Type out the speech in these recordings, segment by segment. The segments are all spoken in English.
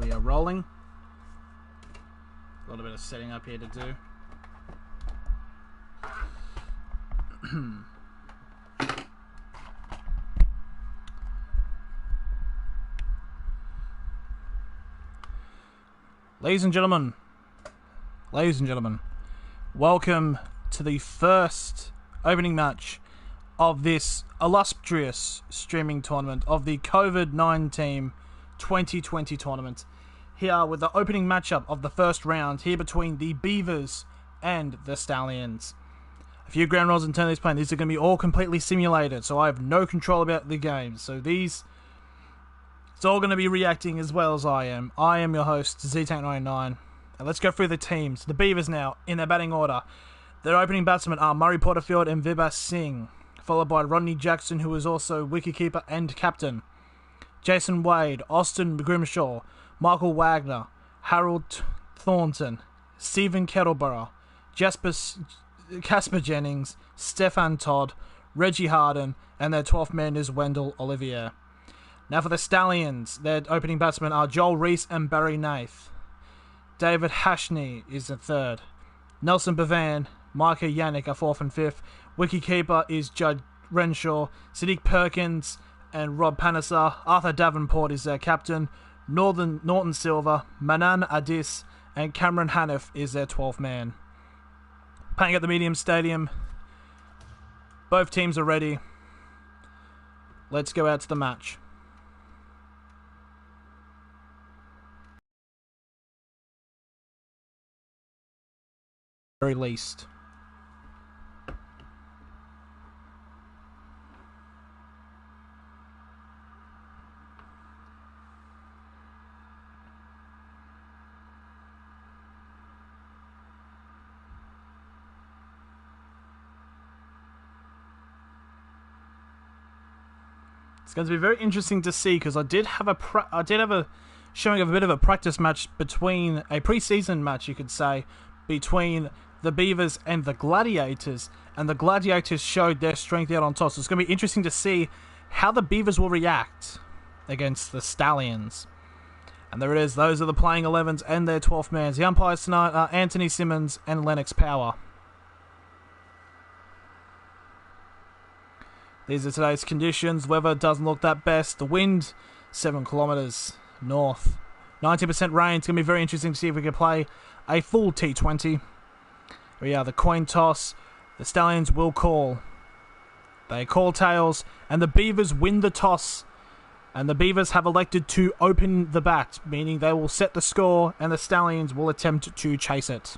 we are rolling. A little bit of setting up here to do. Ladies and gentlemen, welcome to the first opening match of this illustrious streaming tournament of the COVID-19 2020 tournament. Here with the opening matchup of the first round here between the Beavers and the Stallions. A few ground rules and turn these playing. These are going to be all completely simulated, so I have no control about the game. So it's all going to be reacting as well as I am. I am your host, ZTank99. And let's go through the teams. The Beavers now, in their batting order. Their opening batsmen are Murray Porterfield and Beavers Singh, followed by Rodney Jackson, who is also wicketkeeper and captain. Jason Wade, Austin Grimshaw, Michael Wagner, Harold Thornton, Stephen Kettleborough, Casper Jennings, Stefan Todd, Reggie Harden, and their 12th man is Wendell Olivier. Now for the Stallions, their opening batsmen are Joel Reese and Barry Nath. David Hashney is the third. Nelson Bevan, Micah Yannick are fourth and fifth. Wicketkeeper is Judd Renshaw, Sadiq Perkins and Rob Panesar. Arthur Davenport is their captain. Norton Silva, Manan Adis, and Cameron Haniff is their 12th man. Playing at the Medium Stadium. Both teams are ready. Let's go out to the match. Very least. It's going to be very interesting to see because I did have a showing of a bit of a practice match between a pre-season match, you could say, between the Beavers and the Gladiators, and the Gladiators showed their strength out on top. So it's going to be interesting to see how the Beavers will react against the Stallions. And there it is. Those are the playing 11s and their 12th mans. The umpires tonight are Anthony Simmons and Lennox Power. These are today's conditions. Weather doesn't look that best. The wind, 7 kilometres north. 90% rain. It's going to be very interesting to see if we can play a full T20. We are the coin toss. The Stallions will call. They call tails, and the Beavers win the toss. And the Beavers have elected to open the bat, meaning they will set the score, and the Stallions will attempt to chase it.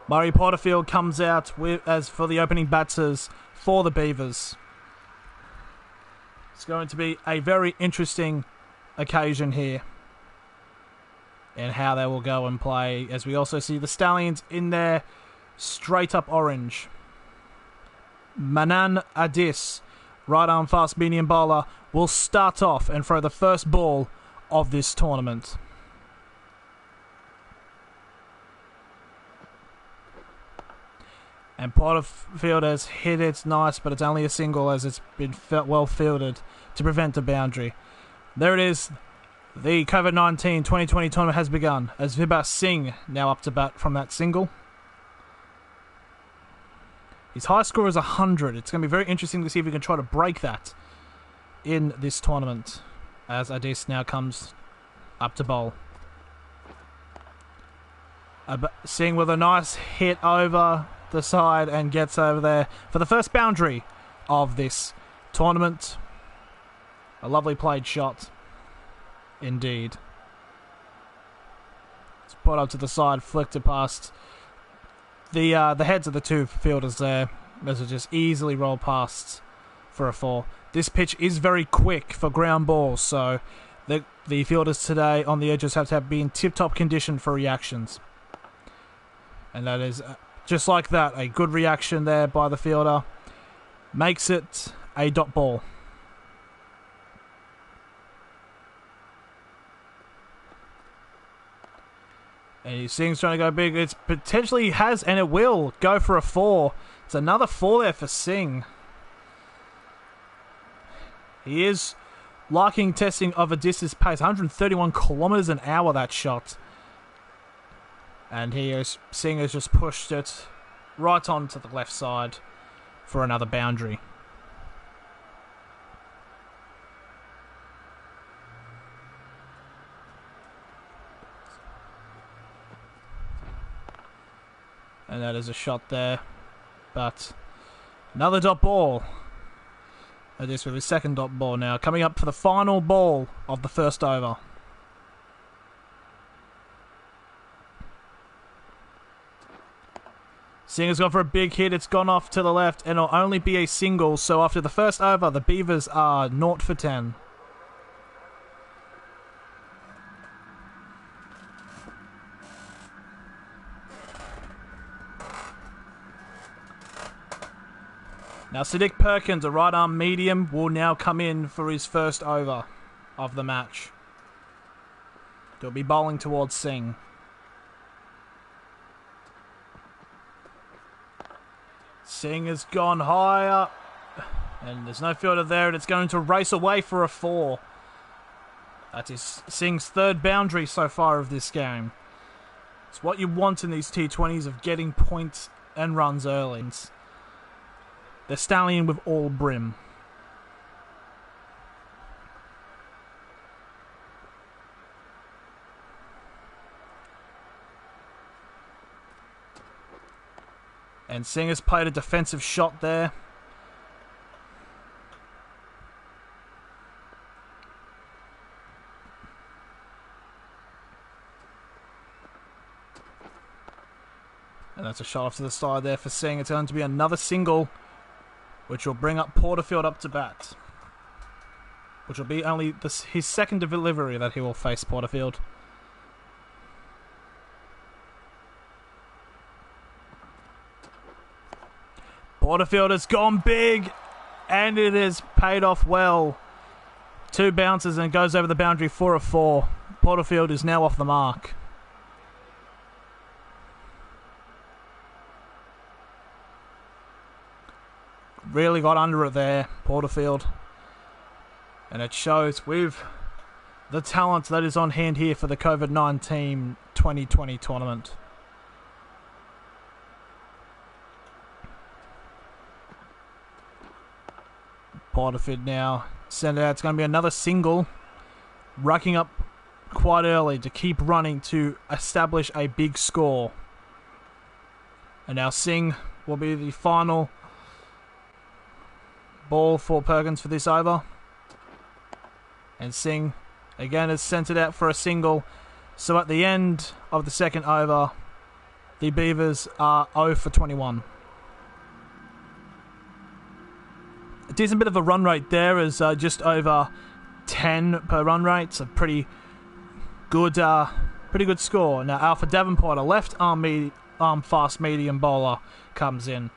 Murray Porterfield comes out as for the opening batters for the Beavers. It's going to be a very interesting occasion here and how they will go and play, as we also see the Stallions in their straight up orange. Manan Adis, right arm fast medium bowler, will start off and throw the first ball of this tournament. And Porterfield has hit it nice, but it's only a single as it's been well fielded to prevent a boundary. There it is. The COVID-19 2020 tournament has begun as Beavers Singh now up to bat from that single. His high score is 100. It's going to be very interesting to see if we can try to break that in this tournament as Adis now comes up to bowl. Singh with a nice hit over the side and gets over there for the first boundary of this tournament. A lovely played shot indeed. It's put up to the side, flicked it past the heads of the two fielders there as it just easily rolled past for a 4. This pitch is very quick for ground balls, so the fielders today on the edges have to be in tip-top condition for reactions. And that is just like that, a good reaction there by the fielder. Makes it a dot ball. And Singh's trying to go big. It's potentially has, and it will go for a 4. It's another 4 there for Singh. He is liking testing of a distance pace. 131 kilometers an hour, that shot. And Singh has just pushed it right onto the left side for another boundary. And that is a shot there. But another dot ball. It is with his second dot ball now. Coming up for the final ball of the first over. Singh has gone for a big hit. It's gone off to the left and it'll only be a single. So after the first over, the Beavers are 0 for 10. Now, Sadiq Perkins, a right arm medium, will now come in for his first over of the match. He'll be bowling towards Singh. Singh has gone higher, and there's no fielder there, and it's going to race away for a 4. That is Singh's third boundary so far of this game. It's what you want in these T20s of getting points and runs early. The Stallion with all brim. And Singh has played a defensive shot there. And that's a shot off to the side there for Singh. It's going to be another single, which will bring up Porterfield up to bat. Which will be only his second delivery that he will face Porterfield. Porterfield has gone big, and it has paid off well. 2 bounces and goes over the boundary for a 4. Porterfield is now off the mark. Really got under it there, Porterfield. And it shows with the talent that is on hand here for the COVID-19 2020 tournament. Porterfield now send it out. It's going to be another single. Rucking up quite early to keep running to establish a big score. And now Singh will be the final ball for Perkins for this over. And Singh again has sent it out for a single. So at the end of the second over, the Beavers are 0 for 21. A decent bit of a run rate there, is just over 10 per run rate. It's a pretty good score. Now Alpha Davenport, a left arm fast medium bowler, comes in.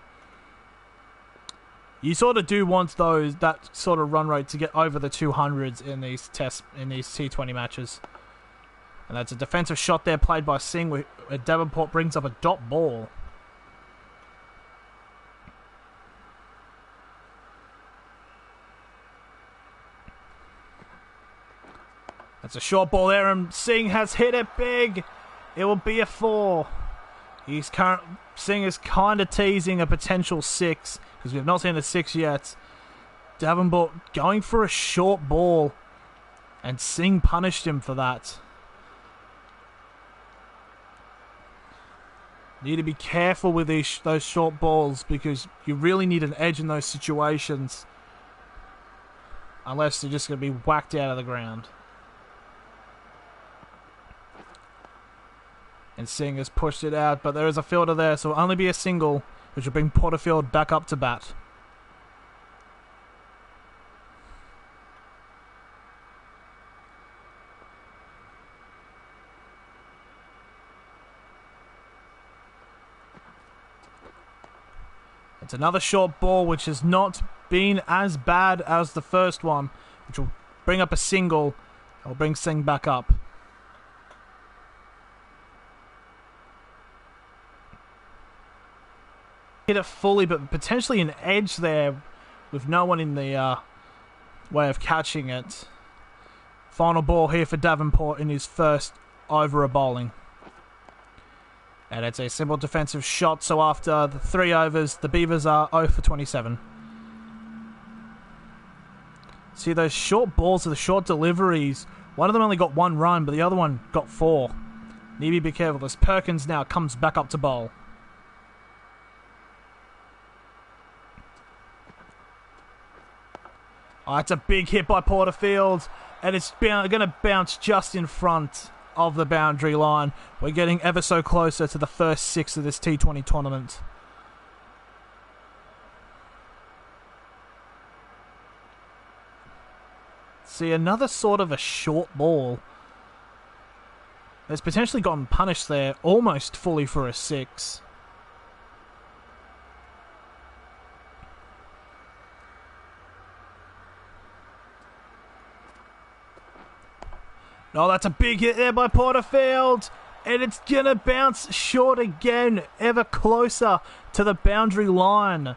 You sort of do want that sort of run rate to get over the 200s in these T20 matches. And that's a defensive shot there played by Singh, where Davenport brings up a dot ball. That's a short ball there, and Singh has hit it big. It will be a 4. Singh is kind of teasing a potential 6, because we've not seen a 6 yet. Davenport going for a short ball, and Singh punished him for that. Need to be careful with those short balls, because you really need an edge in those situations, unless they're just going to be whacked out of the ground. And Singh has pushed it out, but there is a fielder there, so it'll only be a single, which will bring Porterfield back up to bat. It's another short ball, which has not been as bad as the first one, which will bring up a single. It'll bring Singh back up. hit it fully, but potentially an edge there with no one in the way of catching it. Final ball here for Davenport in his first over of bowling. And it's a simple defensive shot, so after the 3 overs, the Beavers are 0 for 27. See those short balls, the short deliveries. One of them only got 1 run, but the other one got 4. Need to be careful as Perkins now comes back up to bowl. Oh, it's a big hit by Porterfield, and it's going to bounce just in front of the boundary line. We're getting ever so closer to the first 6 of this T20 tournament. See, another sort of a short ball. It's potentially gotten punished there, almost fully for a 6. Oh, that's a big hit there by Porterfield. And it's going to bounce short again, ever closer to the boundary line.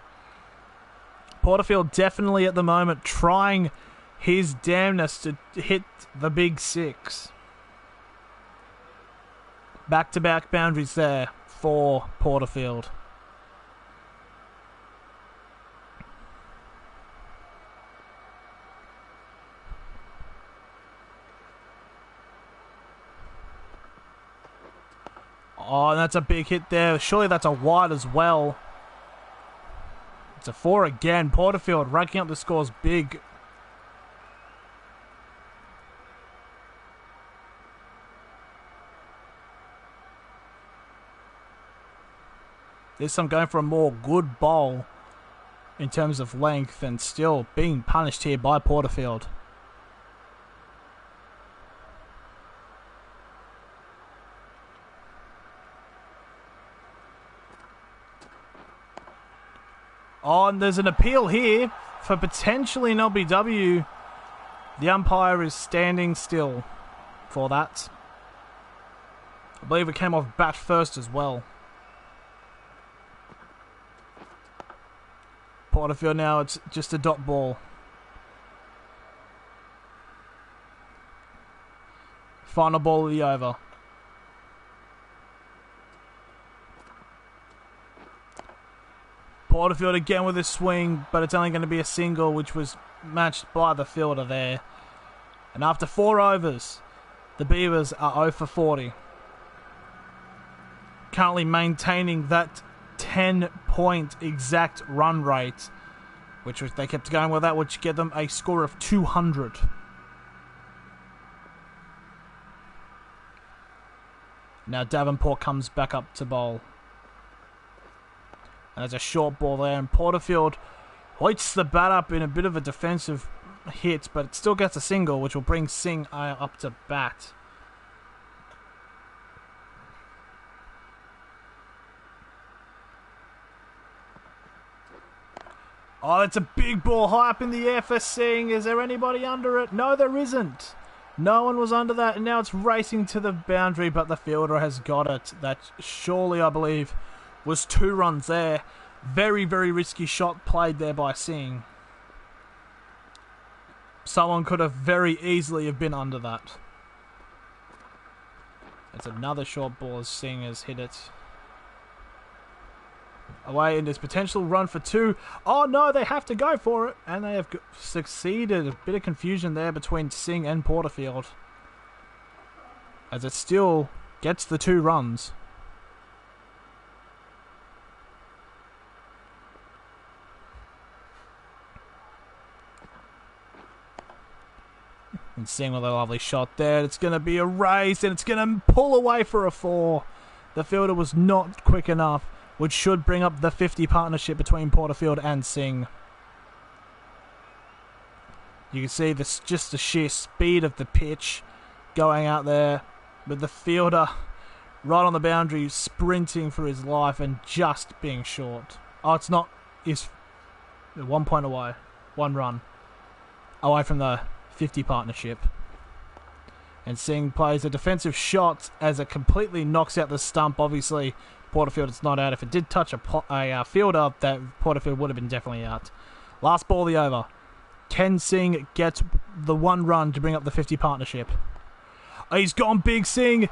Porterfield definitely at the moment trying his damnness to hit the big 6. Back-to-back boundaries there for Porterfield. Oh, and that's a big hit there. Surely that's a wide as well. It's a 4 again. Porterfield ranking up the scores big. This I'm going for a more good bowl in terms of length and still being punished here by Porterfield. Oh, and there's an appeal here for potentially an LBW. The umpire is standing still for that. I believe it came off bat first as well. Porterfield now, it's just a dot ball. Final ball of the over. Porterfield again with a swing, but it's only going to be a single, which was matched by the fielder there. And after 4 overs, the Beavers are 0 for 40. Currently maintaining that 10-point exact run rate, which they kept going with that, which get them a score of 200. Now Davenport comes back up to bowl. And there's a short ball there, and Porterfield hoists the bat up in a bit of a defensive hit, but it still gets a single, which will bring Singh up to bat. Oh, it's a big ball high up in the air for Singh. Is there anybody under it? No, there isn't. No one was under that, and now it's racing to the boundary, but the fielder has got it. That surely, I believe, was 2 runs there. Very, very risky shot played there by Singh. Someone could have very easily have been under that. It's another short ball as Singh has hit it away, and there's potential run for 2. Oh no, they have to go for it, and they have succeeded. A bit of confusion there between Singh and Porterfield, as it still gets the 2 runs. And Singh with a lovely shot there. It's going to be erased, and it's going to pull away for a 4. The fielder was not quick enough, which should bring up the 50 partnership between Porterfield and Singh. You can see this, just the sheer speed of the pitch going out there, with the fielder right on the boundary, sprinting for his life and just being short. Oh, it's not. He's 1 point away. 1 run away from the 50 partnership. And Singh plays a defensive shot as it completely knocks out the stump, obviously Porterfield is not out. If it did touch a fielder, that Porterfield would have been definitely out. Last ball of the over. Ken Singh gets the 1 run to bring up the 50 partnership. He's gone big, Singh,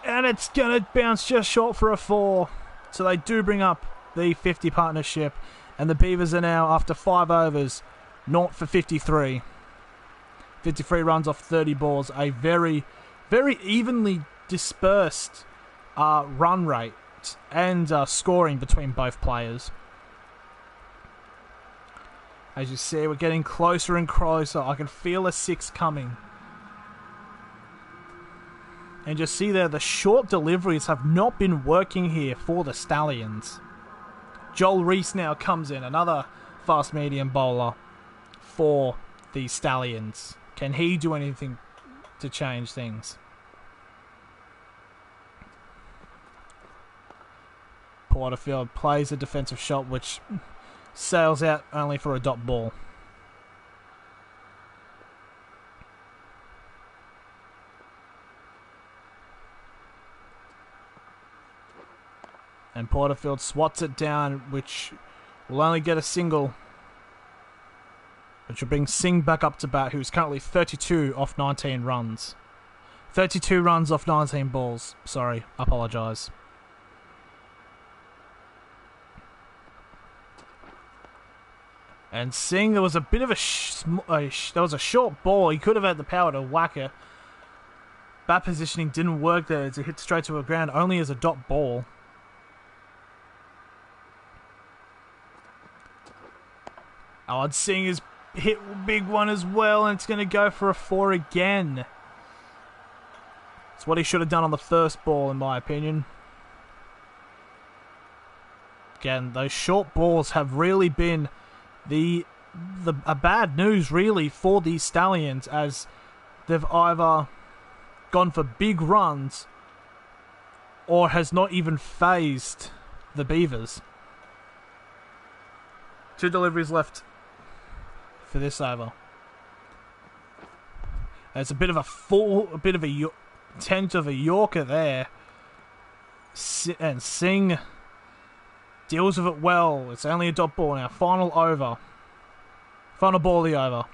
and it's going to bounce just short for a 4. So they do bring up the 50 partnership, and the Beavers are now, after 5 overs, 0 for 53. 53 runs off 30 balls. A very, very evenly dispersed run rate and scoring between both players. As you see, we're getting closer and closer. I can feel a 6 coming. And just see there, the short deliveries have not been working here for the Stallions. Joel Reese now comes in, another fast medium bowler for the Stallions. Can he do anything to change things? Porterfield plays a defensive shot which sails out only for a dot ball. And Porterfield swats it down, which will only get a single, which will bring Singh back up to bat, who's currently 32 off 19 runs. 32 runs off 19 balls. Sorry, apologise. And Singh, there was a bit of there was a short ball. He could have had the power to whack it. Bat positioning didn't work there. It's a hit straight to the ground, only as a dot ball. Oh, and Singh has hit a big one as well, and it's going to go for a 4 again. It's what he should have done on the first ball, in my opinion. Again, those short balls have really been a bad news, really, for these Stallions, as they've either gone for big runs or has not even phased the Beavers. 2 deliveries left for this over. It's a bit of a attempt of a Yorker there, and Singh deals with it well. It's only a dot ball now. Final over. Final ball of the over.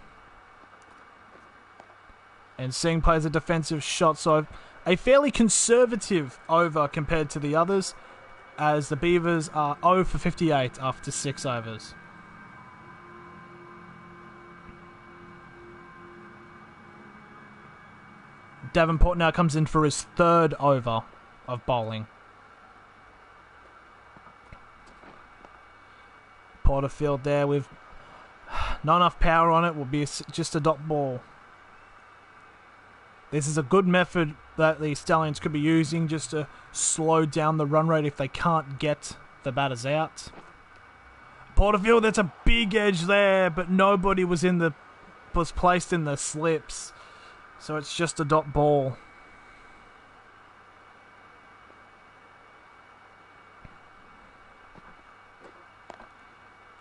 And Singh plays a defensive shot, so a fairly conservative over compared to the others, as the Beavers are 0 for 58 after 6 overs. Davenport now comes in for his 3rd over of bowling. Porterfield there with not enough power on it, will be just a dot ball. This is a good method that the Stallions could be using just to slow down the run rate if they can't get the batters out. Porterfield, that's a big edge there, but nobody was placed in the slips. So it's just a dot ball.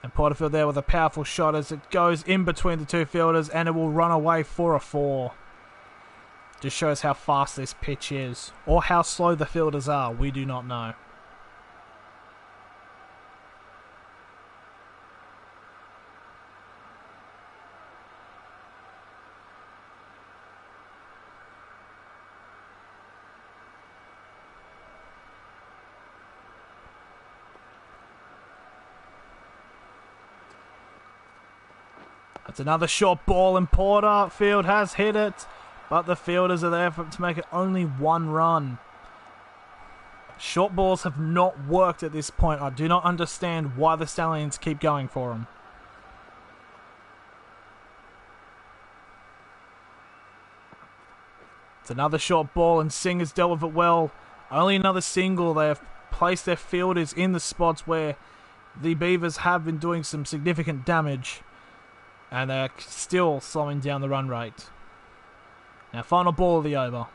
And Porterfield there with a powerful shot as it goes in between the 2 fielders, and it will run away for a 4. Just shows how fast this pitch is. Or how slow the fielders are, we do not know. That's another short ball, and Porterfield has hit it, but the fielders are there to make it only 1 run. Short balls have not worked at this point. I do not understand why the Stallions keep going for them. It's another short ball, and Singh has dealt with it well. Only another single. They have placed their fielders in the spots where the Beavers have been doing some significant damage, and they're still slowing down the run rate. Now, final ball of the over.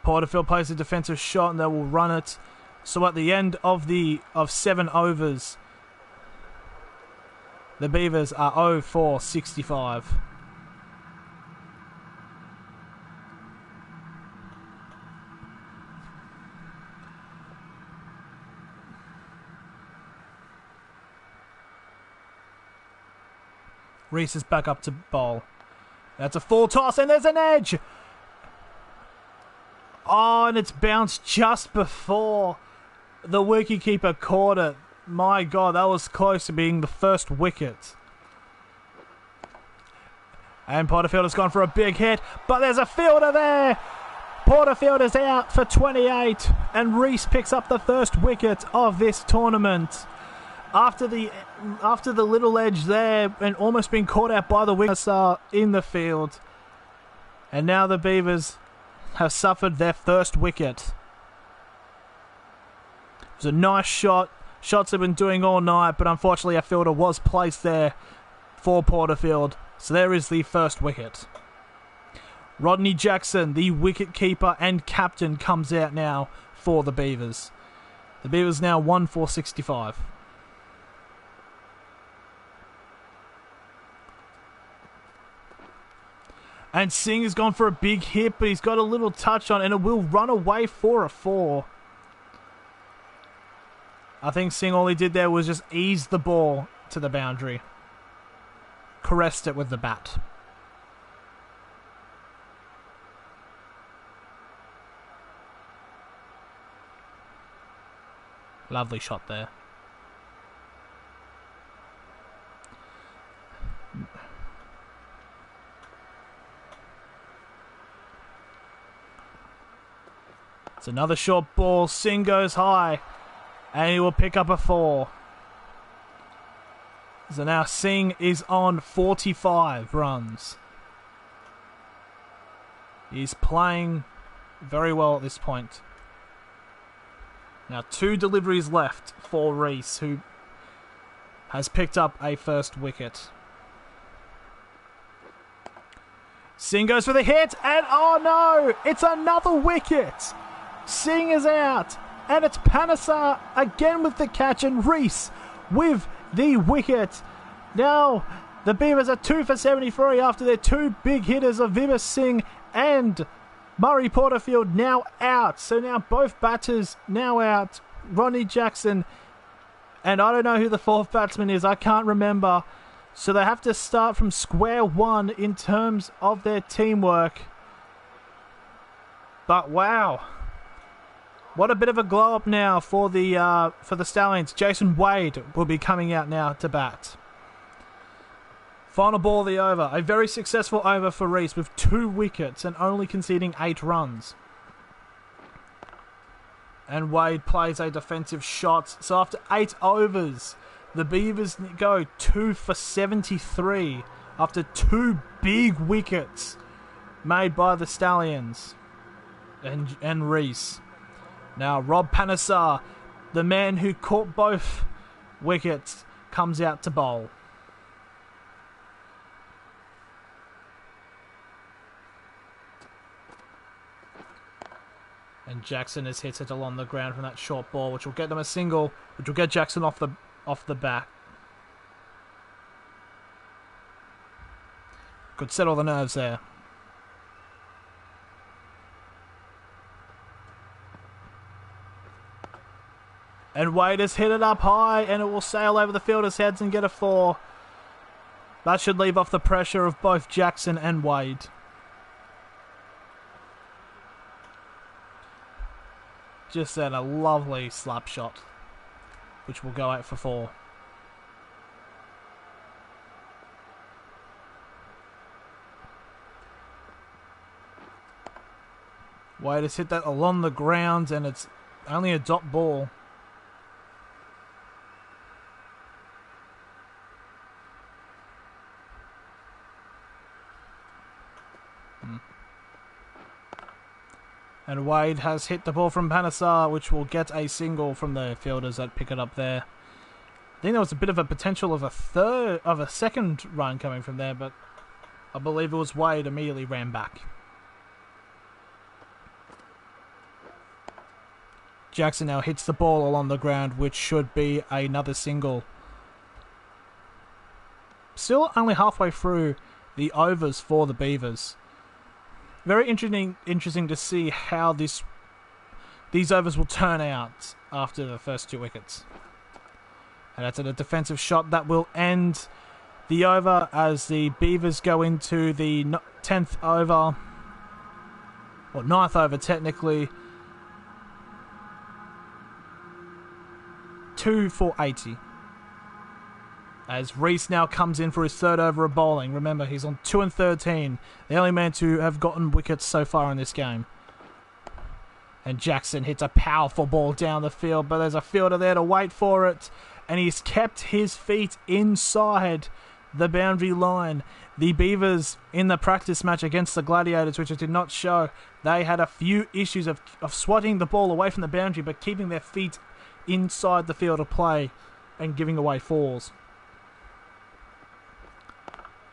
Porterfield plays a defensive shot, and they will run it. So at the end of 7 overs, the Beavers are 0 for 65. Reese is back up to bowl. That's a full toss, and there's an edge. Oh, and it's bounced just before the wicketkeeper caught it. My God, that was close to being the first wicket. And Porterfield has gone for a big hit, but there's a fielder there. Porterfield is out for 28, and Reese picks up the first wicket of this tournament. After the little edge there and almost being caught out by the wickets in the field. And now the Beavers have suffered their first wicket. It was a nice shot. Shots have been doing all night, but unfortunately a fielder was placed there for Porterfield. So there is the first wicket. Rodney Jackson, the wicket-keeper and captain, comes out now for the Beavers. The Beavers now 1 for 65. And Singh has gone for a big hit, but he's got a little touch on, and it will run away for a 4. I think Singh, all he did there was just ease the ball to the boundary. Caressed it with the bat. Lovely shot there. It's another short ball. Singh goes high. And he will pick up a 4. So now Singh is on 45 runs. He's playing very well at this point. Now 2 deliveries left for Reese, who has picked up a first wicket. Singh goes for the hit, and oh no! It's another wicket! Singh is out, and it's Panesar again with the catch, and Reese with the wicket. Now the Beavers are 2 for 73 after their 2 big hitters of Vibhas Singh and Murray Porterfield now out. So now both batters now out. Rodney Jackson, and I don't know who the 4th batsman is. I can't remember. So they have to start from square one in terms of their teamwork. But wow, what a bit of a glow up now for the Stallions. Jason Wade will be coming out now to bat. Final ball of the over. A very successful over for Reese with 2 wickets and only conceding 8 runs. And Wade plays a defensive shot. So after 8 overs, the Beavers go 2 for 73 after 2 big wickets made by the Stallions and Reese. Now Rob Panesar, the man who caught both wickets, comes out to bowl. And Jackson has hit it along the ground from that short ball, which will get them a single, which will get Jackson off the bat. Could settle the nerves there. And Wade has hit it up high, and it will sail over the fielders' heads and get a 4. That should leave off the pressure of both Jackson and Wade. Just then, a lovely slap shot, which will go out for 4. Wade has hit that along the ground, and it's only a dot ball. And Wade has hit the ball from Panesar, which will get a single from the fielders that pick it up there. I think there was a bit of a potential of a second run coming from there, but I believe it was Wade immediately ran back. Jackson now hits the ball along the ground, which should be another single. Still only halfway through the overs for the Beavers. Very interesting to see how these overs will turn out after the first 2 wickets. And that's a defensive shot that will end the over as the Beavers go into the 10th over, or 9th over technically. 2 for 80. As Reese now comes in for his third over of bowling. Remember, he's on 2 and 13. The only man to have gotten wickets so far in this game. And Jackson hits a powerful ball down the field, but there's a fielder there to wait for it. And he's kept his feet inside the boundary line. The Beavers, in the practice match against the Gladiators, which it did not show, they had a few issues of swatting the ball away from the boundary, but keeping their feet inside the field of play and giving away fours.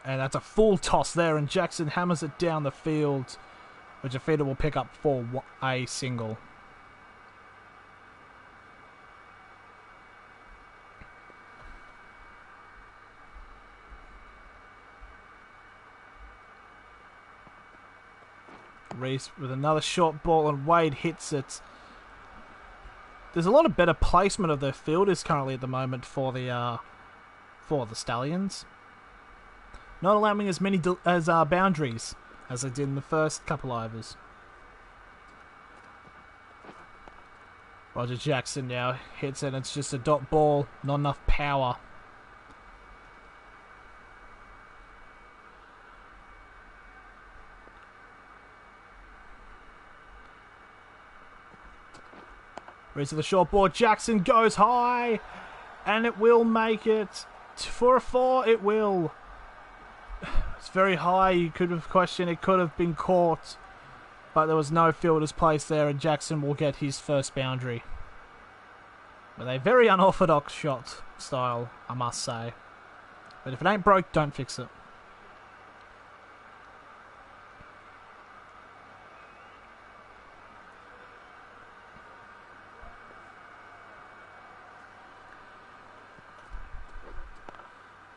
And that's a full toss there, and Jackson hammers it down the field, which a feeder will pick up for a single. Reese with another short ball, and Wade hits it. There's a lot of better placement of the fielders currently at the moment for the Stallions. Not allowing as many boundaries as they did in the first couple overs. Roger Jackson now hits it. It's just a dot ball, not enough power. Reese to the short ball. Jackson goes high, and it will make it for a 4. It will. It's very high. You could have questioned it could have been caught, but there was no fielders placed there, and Jackson will get his first boundary. With a very unorthodox shot style, I must say. But if it ain't broke, don't fix it.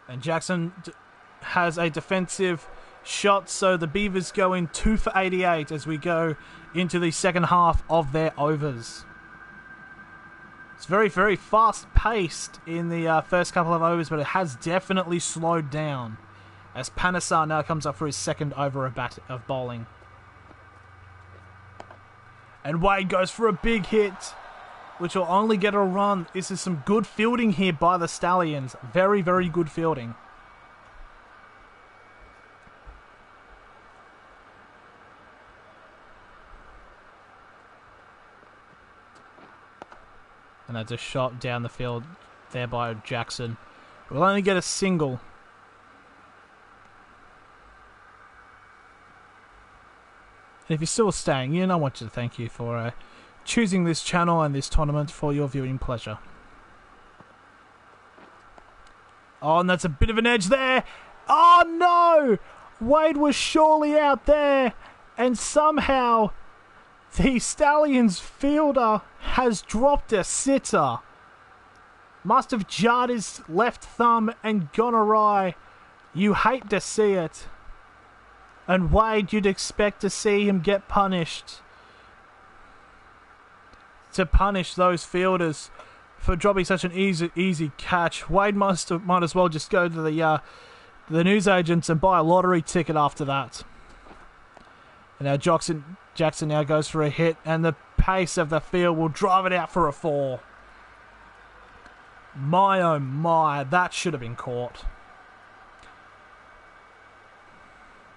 And Jackson has a defensive shot, so the Beavers go in 2 for 88 as we go into the second half of their overs. It's very, very fast-paced in the first couple of overs, but it has definitely slowed down as Panesar now comes up for his second over of bowling. And Wade goes for a big hit, which will only get a run. This is some good fielding here by the Stallions. Very, very good fielding. And that's a shot down the field there by Jackson. We'll only get a single. And if you're still staying, I want to thank you for choosing this channel and this tournament for your viewing pleasure. Oh, and that's a bit of an edge there. Oh, no! Wade was surely out there, and somehow the Stallions fielder has dropped a sitter. Must have jarred his left thumb and gone awry. You hate to see it. And Wade, you'd expect to see him get punished. To punish those fielders for dropping such an easy catch. Wade might as well just go to the newsagents and buy a lottery ticket after that. And now Jackson now goes for a hit, and the pace of the field will drive it out for a 4. My oh my, that should have been caught.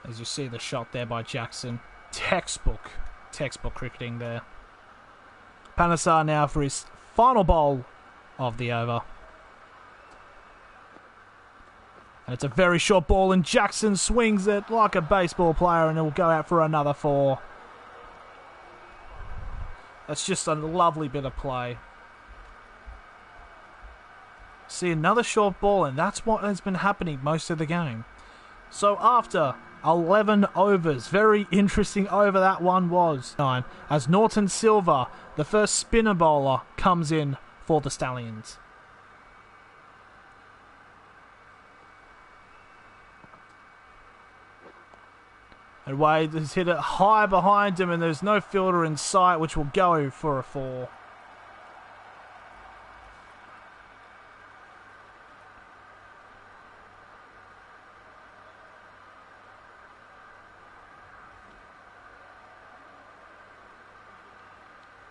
As you see the shot there by Jackson. Textbook cricketing there. Panesar now for his final bowl of the over. And it's a very short ball, and Jackson swings it like a baseball player, and it will go out for another 4. That's just a lovely bit of play. See, another short ball, and that's what has been happening most of the game. So after 11 overs, very interesting over that one was. As Norton Silva, the first spinner bowler, comes in for the Stallions. And Wade has hit it high behind him, and there's no fielder in sight, which will go for a 4.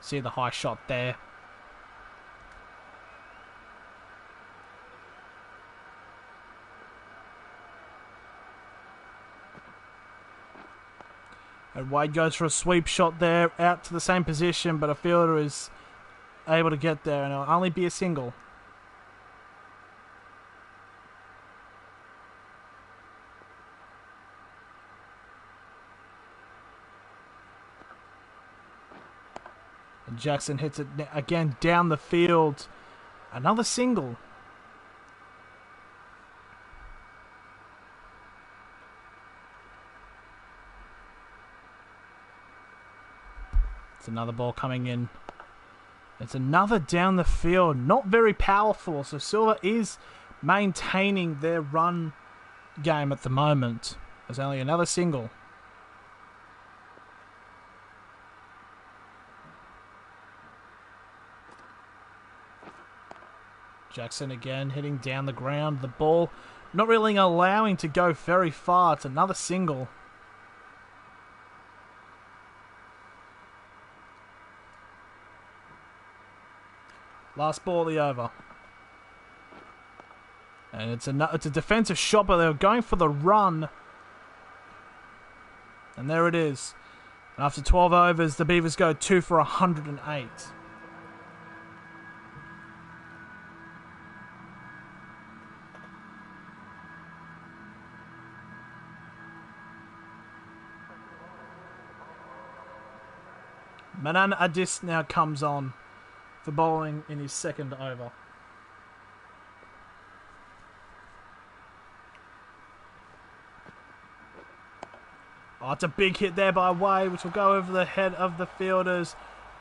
See the high shot there. And Wade goes for a sweep shot there, out to the same position, but a fielder is able to get there, and it'll only be a single. And Jackson hits it again down the field. Another single. It's another ball coming in. It's another down the field. Not very powerful. So Silver is maintaining their run game at the moment. There's only another single. Jackson again hitting down the ground. The ball not really allowing to go very far. It's another single. Last ball of the over. And it's a defensive shot, but they were going for the run. And there it is. And after 12 overs, the Beavers go 2 for 108. Manan Adis now comes on for bowling in his second over. Oh, it's a big hit there by Wade, which will go over the head of the fielders,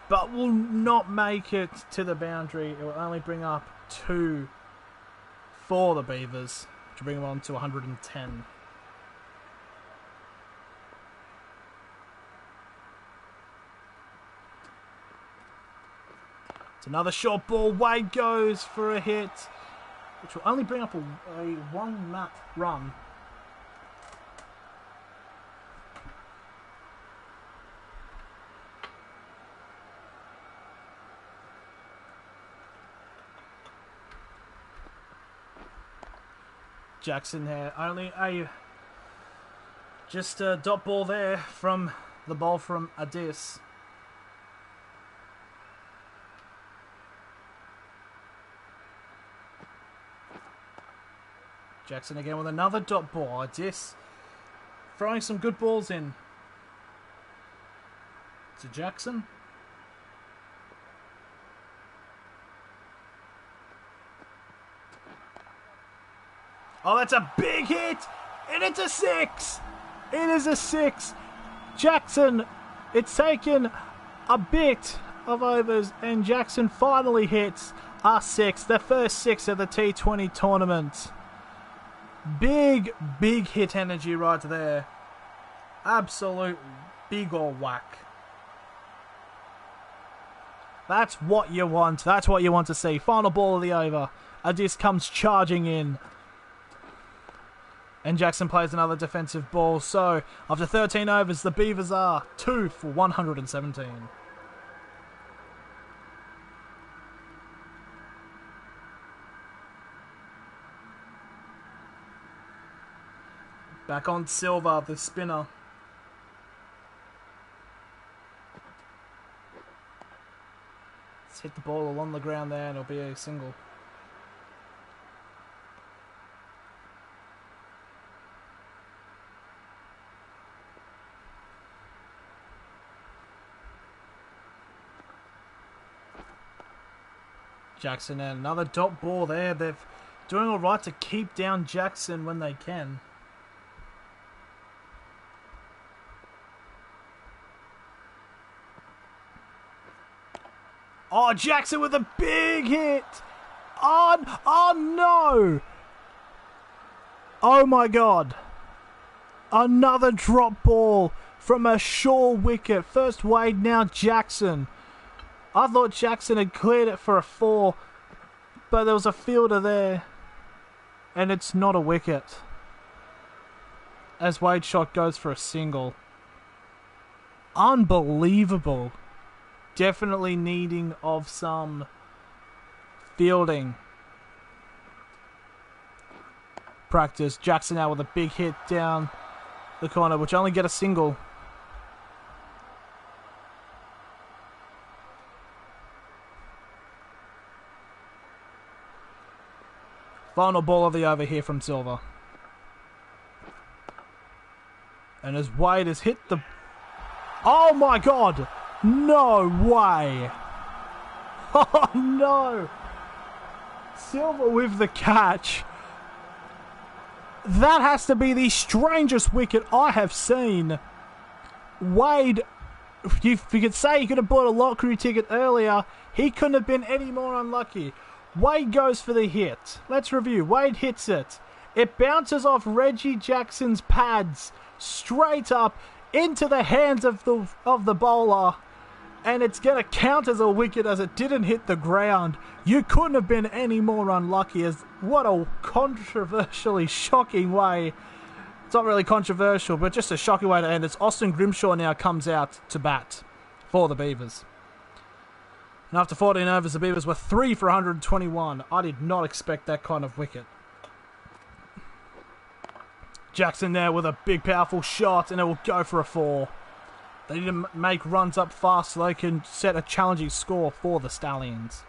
but will not make it to the boundary. It will only bring up 2 for the Beavers, which will bring them on to 110. It's another short ball. Wade goes for a hit, which will only bring up a one run. Jackson there. Only just a dot ball there from the ball from Adis. Jackson again with another dot ball. Adis throwing some good balls in to Jackson. Oh, that's a big hit! And it's a 6! It is a 6! Jackson, it's taken a bit of overs, and Jackson finally hits a 6, the first 6 of the T20 tournament. Big hit energy right there. Absolute big ol' whack. That's what you want. That's what you want to see. Final ball of the over. Adis comes charging in. And Jackson plays another defensive ball. So, after 13 overs, the Beavers are 2 for 117. Back on Silver, the spinner. Let's hit the ball along the ground there and it'll be a single. Jackson and another dot ball there. They're doing all right to keep down Jackson when they can. Oh, Jackson with a big hit. Oh no. Oh my God. Another drop ball from a sure wicket. First Wade, now Jackson. I thought Jackson had cleared it for a 4, but there was a fielder there, and it's not a wicket. As Wade's shot goes for a single. Unbelievable. definitely needing of some fielding practice. Jackson now with a big hit down the corner, which only get a single. Final ball of the over here from Silver. And as Wade has hit the... Oh my God! No way! Oh no! Silver with the catch. That has to be the strangest wicket I have seen. Wade, you could say he could have bought a lottery ticket earlier. He couldn't have been any more unlucky. Wade goes for the hit. Let's review. Wade hits it. It bounces off Reggie Jackson's pads straight up into the hands of the bowler. And it's going to count as a wicket as it didn't hit the ground. You couldn't have been any more unlucky. As what a controversially shocking way. It's not really controversial, but just a shocking way to end. It's Austin Grimshaw now comes out to bat for the Beavers. And after 14 overs, the Beavers were 3 for 121. I did not expect that kind of wicket. Jackson there with a big, powerful shot, and it will go for a 4. They need to make runs up fast so they can set a challenging score for the Stallions.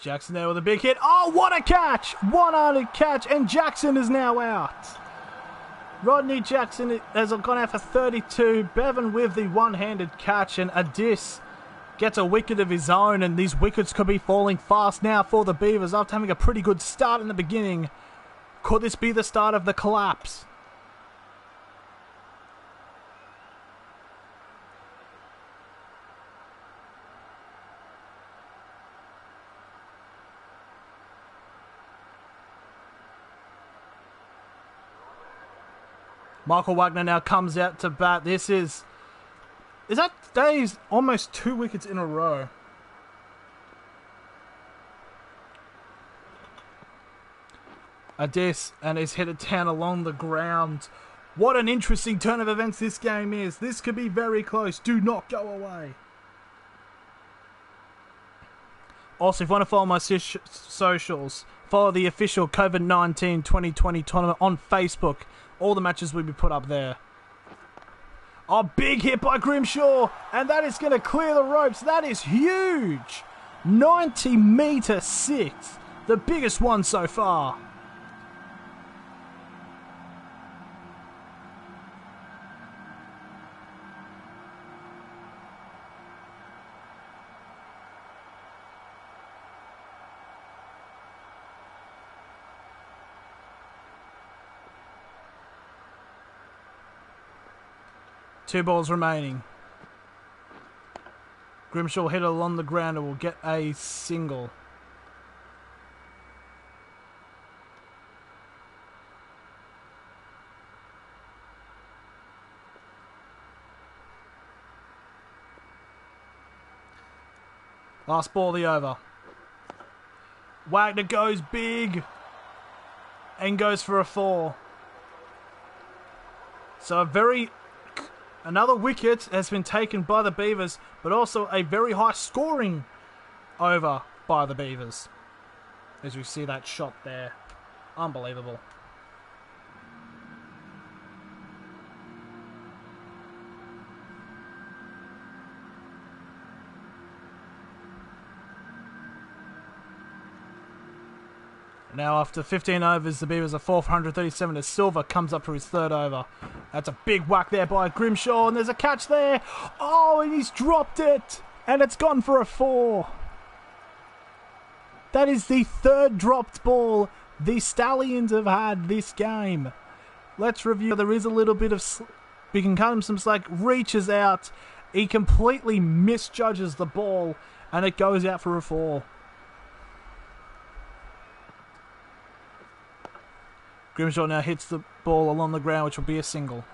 Jackson there with a big hit. Oh, what a catch! One-handed catch, and Jackson is now out. Rodney Jackson has gone out for 32. Bevan with the one-handed catch, and Addis gets a wicket of his own, and these wickets could be falling fast now for the Beavers after having a pretty good start in the beginning. Could this be the start of the collapse? Michael Wagner now comes out to bat. Is that Dave's almost 2 wickets in a row? Addis, and he's hit it down along the ground. What an interesting turn of events this game is. This could be very close. Do not go away. Also, if you want to follow my socials, follow the official COVID-19 2020 tournament on Facebook. All the matches will be put up there. Oh, big hit by Grimshaw. And that is going to clear the ropes. That is huge. 90-metre 6. The biggest one so far. Two balls remaining. Grimshaw hit it along the ground and will get a single. Last ball of the over. Wagner goes big and goes for a 4. So another wicket has been taken by the Beavers, but also a very high scoring over by the Beavers. As we see that shot there. Unbelievable. Now after 15 overs, the Beavers are 4 for 137 as Silver comes up for his 3rd over. That's a big whack there by Grimshaw, and there's a catch there. Oh, and he's dropped it, and it's gone for a 4. That is the 3rd dropped ball the Stallions have had this game. Let's review. There is a little bit of... We can cut him some slack. Reaches out. He completely misjudges the ball, and it goes out for a 4. Grimshaw now hits the ball along the ground, which will be a single.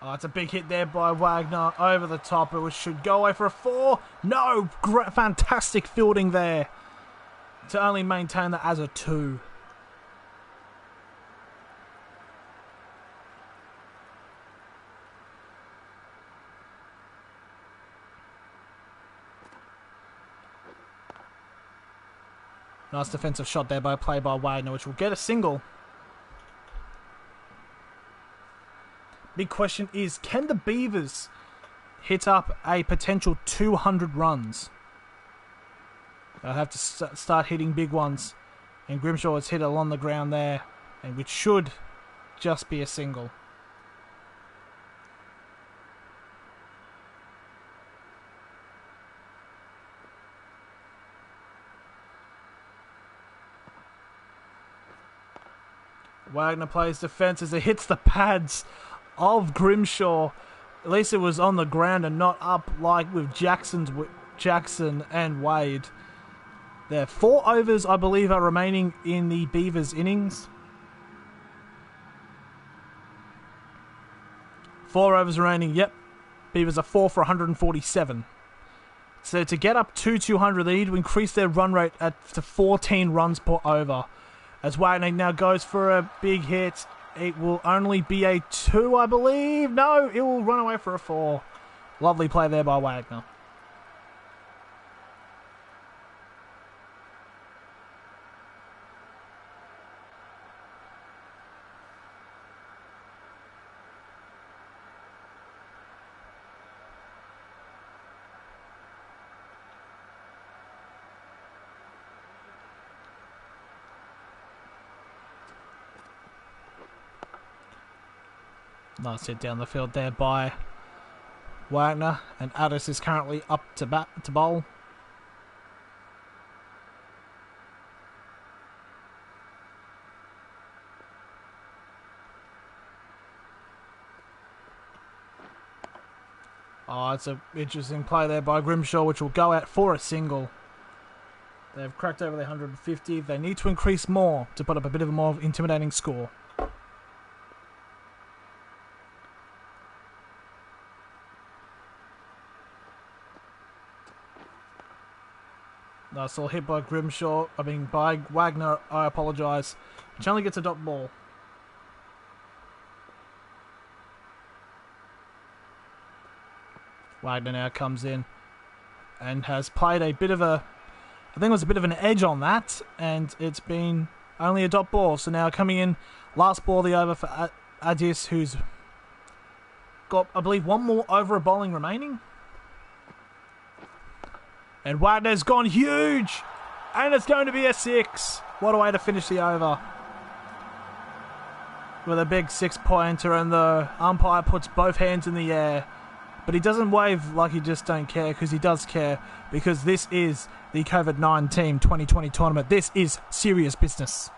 Oh, it's a big hit there by Wagner over the top. It should go away for a 4. No! Fantastic fielding there to only maintain that as a 2. Nice defensive shot there by Wagner, which will get a single. Big question is, can the Beavers hit up a potential 200 runs? They'll have to start hitting big ones. And Grimshaw has hit along the ground there, and which should just be a single. Wagner plays defense as it hits the pads of Grimshaw. At least it was on the ground and not up like with Jackson and Wade. There, 4 overs, I believe, are remaining in the Beavers' innings. 4 overs remaining, yep. Beavers are 4 for 147. So to get up to 200, they need to increase their run rate to 14 runs per over. As Wagner now goes for a big hit. It will only be a 2, I believe. No, it will run away for a 4. Lovely play there by Wagner. Nice hit down the field there by Wagner, and Addis is currently up to bat to bowl. Oh, it's an interesting play there by Grimshaw, which will go out for a single. They've cracked over the 150. They need to increase more to put up a bit of a more intimidating score. Nice little hit by by Wagner, I apologise. Which only gets a dot ball. Wagner now comes in and has played a bit of a, I think it was a bit of an edge on that, and it's been only a dot ball. So now coming in, last ball of the over for Addis, who's got, I believe, 1 more over of bowling remaining. And Wagner's gone huge! And it's going to be a 6. What a way to finish the over. With a big 6-pointer, and the umpire puts both hands in the air. But he doesn't wave like he just don't care, because he does care. Because this is the COVID-19 2020 tournament. This is serious business.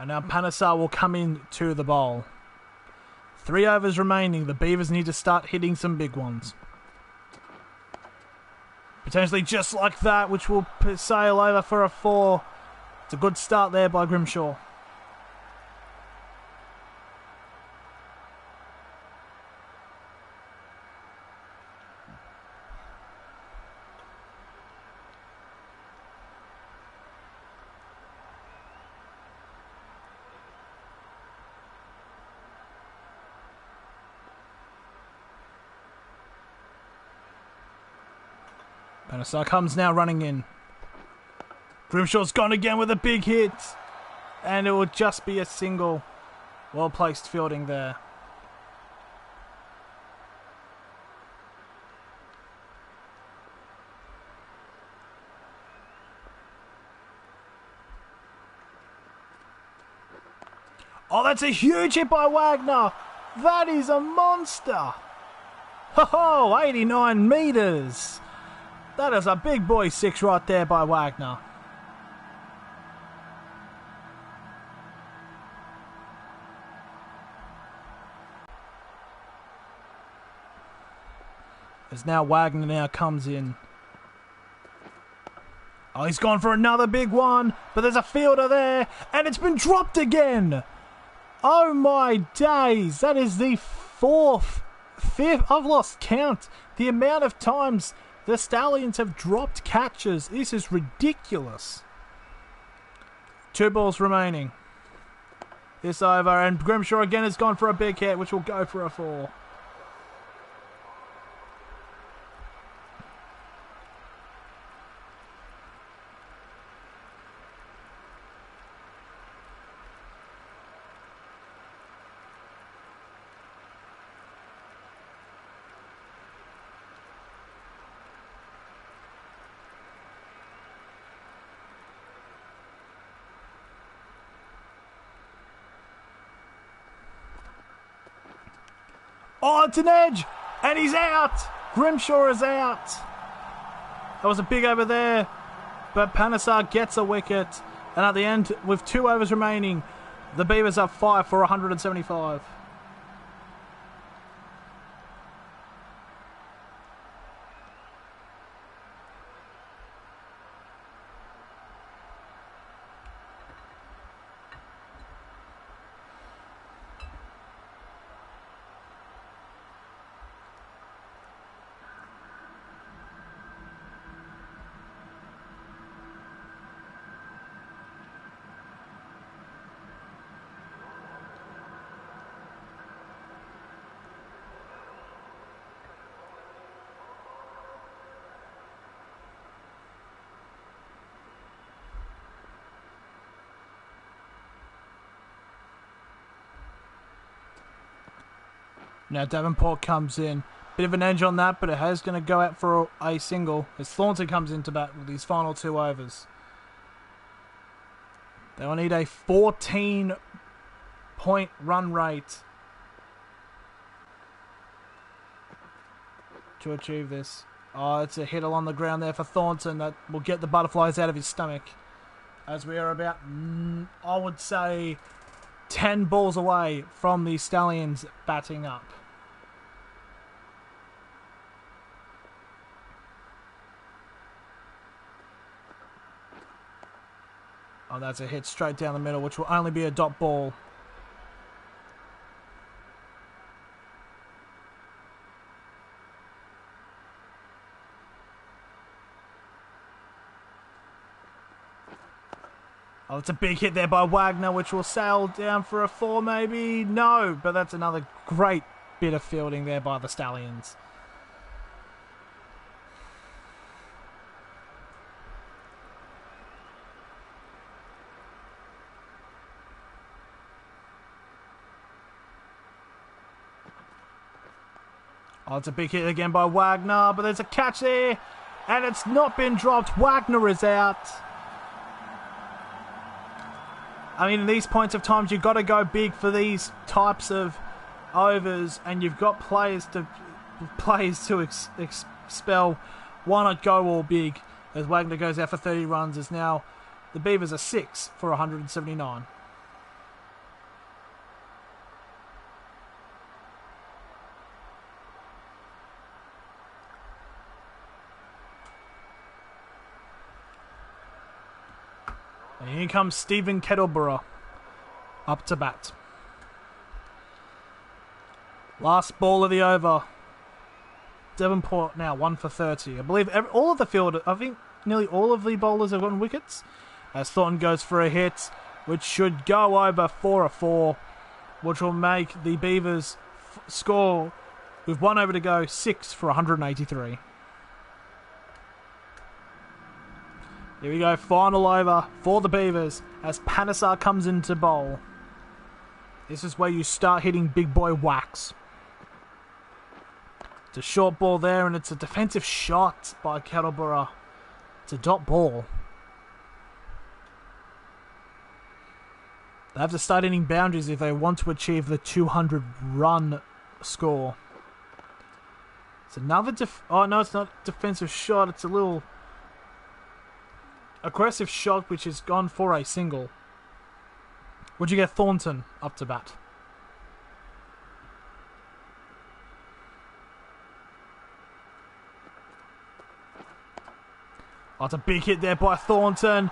And now Panesar will come in to the bowl. 3 overs remaining. The Beavers need to start hitting some big ones. Potentially just like that, which will sail over for a 4. It's a good start there by Grimshaw. Panesar comes now running in. Grimshaw's gone again with a big hit. And it will just be a single. Well placed fielding there. Oh, that's a huge hit by Wagner. That is a monster. Ho-ho, 89 metres. That is a big boy 6 right there by Wagner. As now Wagner now comes in. Oh, he's gone for another big one, but there's a fielder there, and it's been dropped again. Oh my days, that is the fifth, I've lost count. The amount of times the Stallions have dropped catches. This is ridiculous. 2 balls remaining. This over, and Grimshaw again has gone for a big hit, which will go for a 4. Oh, it's an edge, and he's out. Grimshaw is out. That was a big over there, but Panesar gets a wicket. And at the end, with 2 overs remaining, the Beavers are 5 for 175. Now Davenport comes in. Bit of an edge on that, but it has going to go out for a single as Thornton comes into bat with his final 2 overs. They will need a 14-point run rate to achieve this. Oh, it's a hit along the ground there for Thornton that will get the butterflies out of his stomach. As we are about, I would say, 10 balls away from the Stallions batting up. Oh, that's a hit straight down the middle, which will only be a dot ball. Oh, it's a big hit there by Wagner, which will sail down for a 4 maybe. No, but that's another great bit of fielding there by the Stallions. Oh, it's a big hit again by Wagner, but there's a catch there, and it's not been dropped. Wagner is out. I mean, in these points of times, you've got to go big for these types of overs, and you've got players to expel. Why not go all big? As Wagner goes out for 30 runs, as now the Beavers are 6 for 179. And here comes Stephen Kettleborough up to bat. Last ball of the over. Devonport now 1 for 30. I believe all of the field, I think nearly all of the bowlers have gotten wickets. As Thornton goes for a hit, which should go over for a 4, which will make the Beavers score with 1 over to go 6 for 183. Here we go, final over for the Beavers as Panesar comes into bowl. This is where you start hitting big boy whacks. It's a short ball there, and it's a defensive shot by Kettleborough. It's a dot ball. They have to start hitting boundaries if they want to achieve the 200 run score. It's another oh no, it's not defensive shot. It's a little aggressive shot which has gone for a single. Would you get Thornton up to bat? Oh, it's a big hit there by Thornton.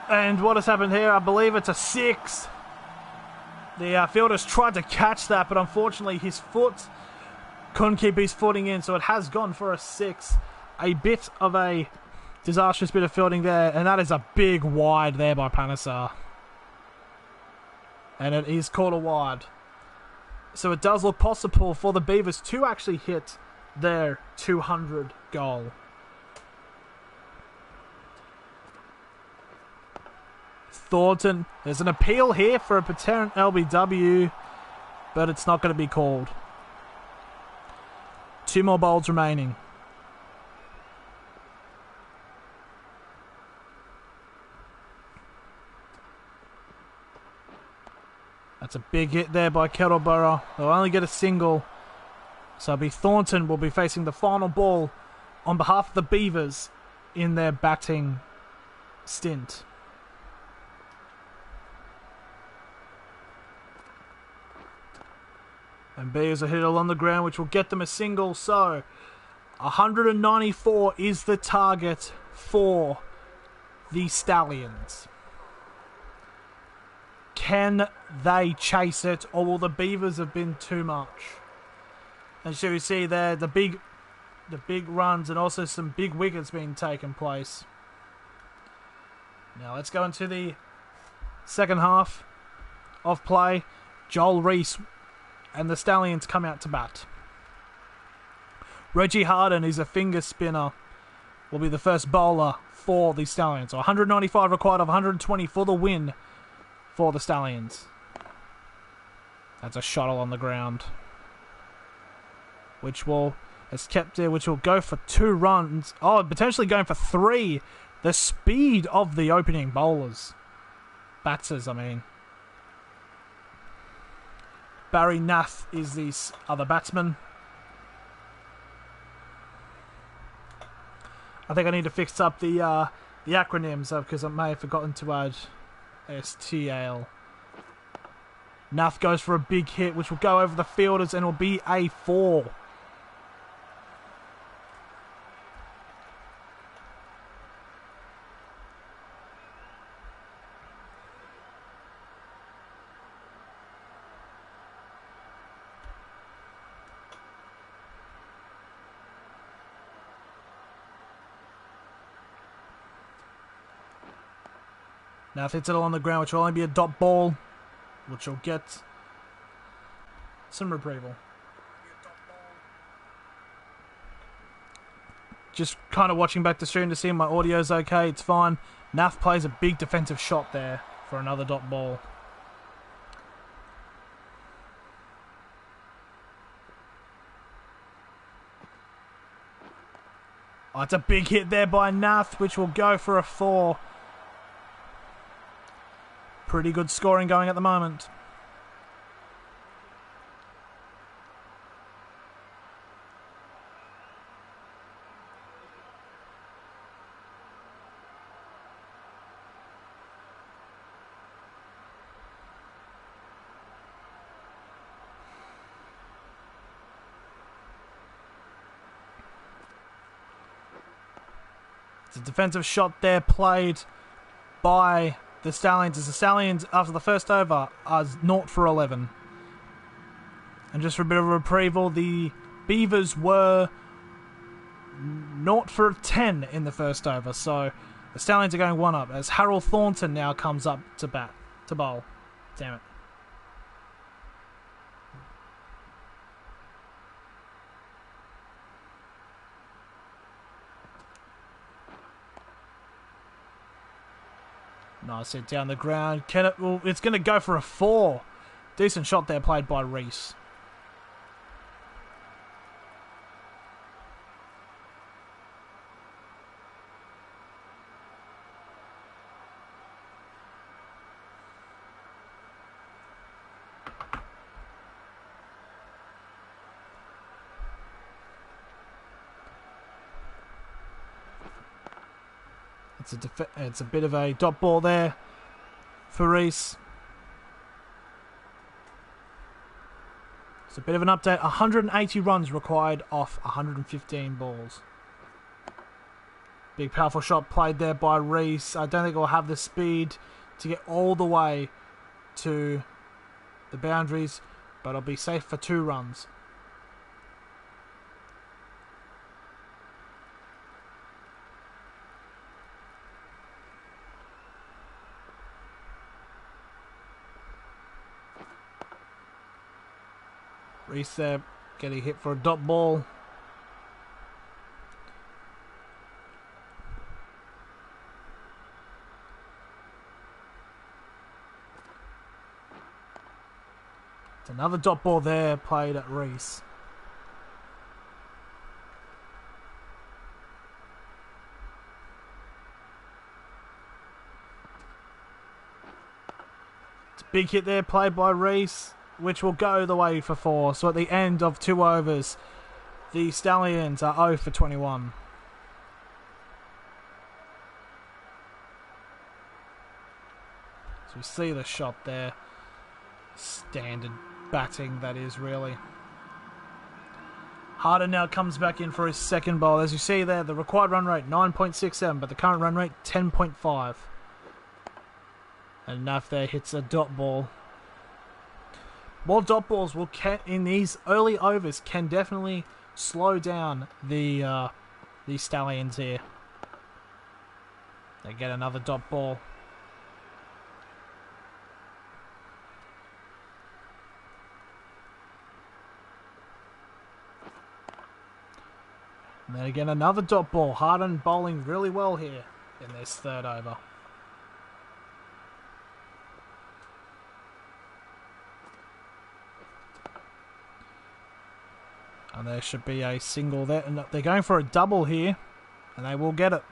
And what has happened here? I believe it's a 6. The fielder's tried to catch that, but unfortunately his foot couldn't keep his footing in, so it has gone for a 6. A bit of a disastrous bit of fielding there, and that is a big wide there by Panesar. And it is called a wide. So it does look possible for the Beavers to actually hit their 200 goal. Thornton, there's an appeal here for a patent LBW, but it's not going to be called. 2 more bowls remaining. That's a big hit there by Kettleborough. They'll only get a single. So it'll be Thornton will be facing the final ball on behalf of the Beavers in their batting stint. And Beavers will hit it along the ground, which will get them a single. So 194 is the target for the Stallions. Can they chase it, or will the Beavers have been too much? And so you see there the big runs and also some big wickets being taken place. Now let's go into the second half of play. Joel Reese and the Stallions come out to bat. Reggie Harden is a finger spinner, will be the first bowler for the Stallions. So 195 required of 120 for the win for the Stallions. That's a shuttle on the ground, which has kept there, which will go for 2 runs. Oh, potentially going for 3. The speed of the opening bowlers. Batsers, I mean. Barry Nath is the other batsman. I think I need to fix up the acronyms because I may have forgotten to add STL. Nath goes for a big hit, which will go over the fielders and will be a 4. Now hits it on the ground, which will only be a dot ball, which will get some retrieval. Just kind of watching back the stream to see if my audio's okay. It's fine. Nath plays a big defensive shot there for another dot ball. Oh, it's a big hit there by Nath, which will go for a 4. Pretty good scoring going at the moment. It's a defensive shot there played by the Stallions, as the Stallions, after the first over, are 0 for 11. And just for a bit of a retrieval, the Beavers were 0 for 10 in the first over. So the Stallions are going 1 up, as Harold Thornton now comes up to bowl. Damn it. Nice hit down the ground. It's going to go for a 4. Decent shot there played by Reese. It's a bit of a dot ball there for Reese. It's a bit of an update. 180 runs required off 115 balls. Big powerful shot played there by Reese. I don't think he'll have the speed to get all the way to the boundaries, but it'll be safe for 2 runs. Reese there getting hit for a dot ball. It's another dot ball there played at Reese. It's a big hit there played by Reese, which will go the way for 4. So at the end of 2 overs, the Stallions are 0 for 21. So we see the shot there. Standard batting, that is, really. Harden now comes back in for his second bowl. As you see there, the required run rate 9.67, but the current run rate 10.5. And Nath there hits a dot ball. More dot balls in these early overs can definitely slow down the Stallions here. They get another dot ball. And then again another dot ball. Harden bowling really well here in this third over. And there should be a single there. And they're going for a double here. And they will get it.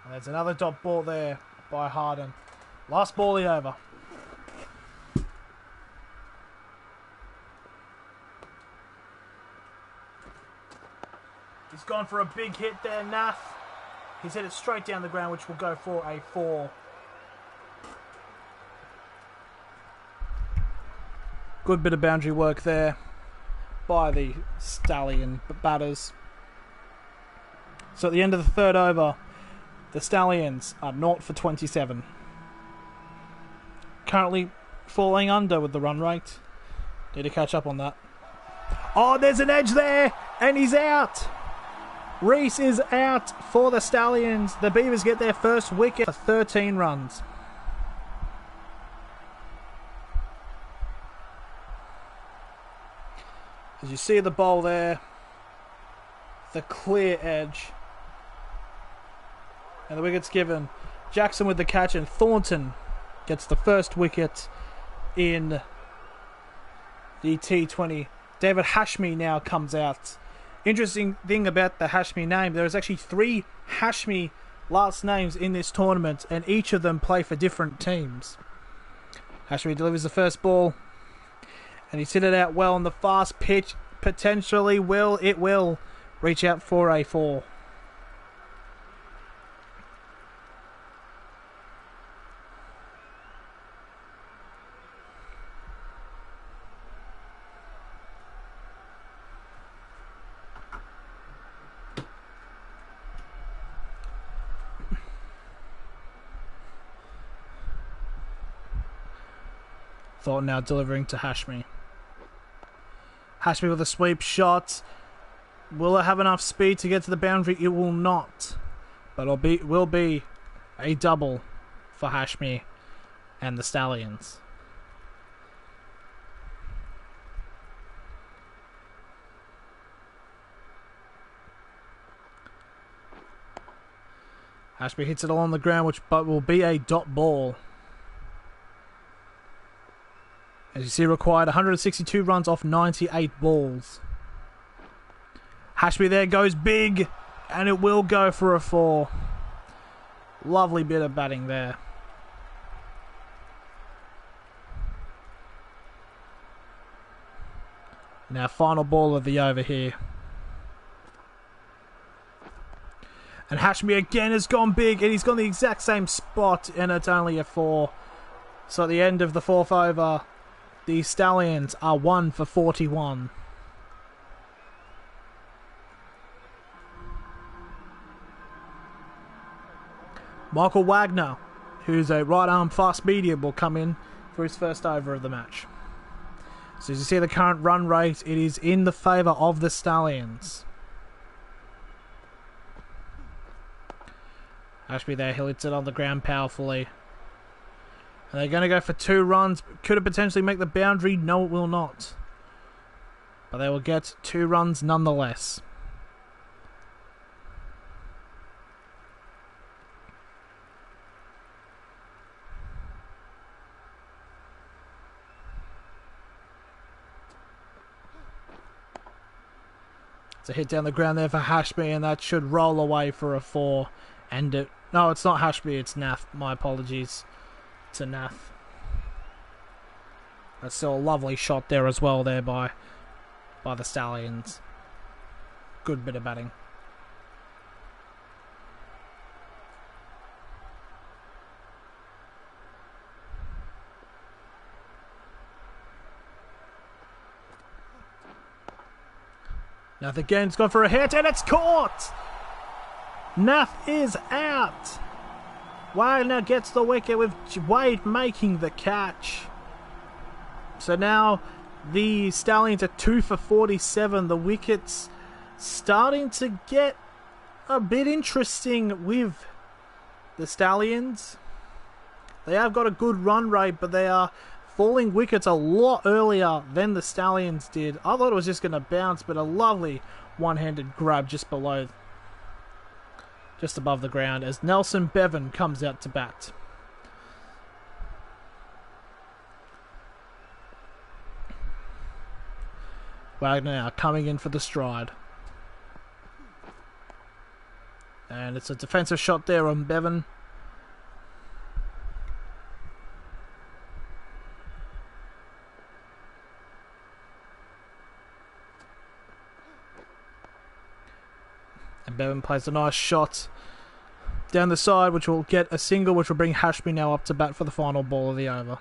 And there's another dot ball there by Harden. Last ball of the over. He's gone for a big hit there, Nath. He's hit it straight down the ground, which will go for a 4. Good bit of boundary work there by the Stallion batters. So at the end of the third over, the Stallions are 0 for 27. Currently falling under with the run rate. Need to catch up on that. Oh, there's an edge there, and he's out. Reese is out for the Stallions. The Beavers get their first wicket for 13 runs. As you see the bowl there, the clear edge. And the wicket's given. Jackson with the catch, and Thornton gets the first wicket in the T20. David Hashmi now comes out. Interesting thing about the Hashmi name, there is actually 3 Hashmi last names in this tournament, and each of them play for different teams. Hashmi delivers the first ball, and he's hit it out well on the fast pitch. Potentially will reach out for a 4. Thornton now delivering to Hashmi. Hashmi with a sweep shot. Will it have enough speed to get to the boundary? It will not. But it will be a double for Hashmi and the Stallions. Hashmi hits it all on the ground, but will be a dot ball. As you see, required 162 runs off 98 balls. Hashmi there goes big, and it will go for a 4. Lovely bit of batting there. Now, final ball of the over here. And Hashmi again has gone big, and he's gone the exact same spot, and it's only a 4. So at the end of the 4th over, the Stallions are 1 for 41. Michael Wagner, who's a right-arm fast medium, will come in for his first over of the match. So as you see the current run rate, it is in the favour of the Stallions. Ashby there, he hits it on the ground powerfully. And they're going to go for 2 runs. Could it potentially make the boundary? No, it will not. But they will get 2 runs nonetheless. It's a hit down the ground there for Hashmi, and that should roll away for a 4. And it... No, it's not Hashmi, it's Nath. My apologies to Nath. That's still a lovely shot there as well there by the Stallions. Good bit of batting. Nath again's gone for a hit, and it's caught! Nath is out! Wagner gets the wicket with Wade making the catch. So now the Stallions are 2 for 47. The wickets starting to get a bit interesting with the Stallions. They have got a good run rate, but they are falling wickets a lot earlier than the Stallions did. I thought it was just going to bounce, but a lovely one-handed grab just below, just above the ground, as Nelson Bevan comes out to bat. Wagner now coming in for the stride. And it's a defensive shot there on Bevan. And Bevan plays a nice shot down the side, which will get a single, which will bring Hashmi now up to bat for the final ball of the over.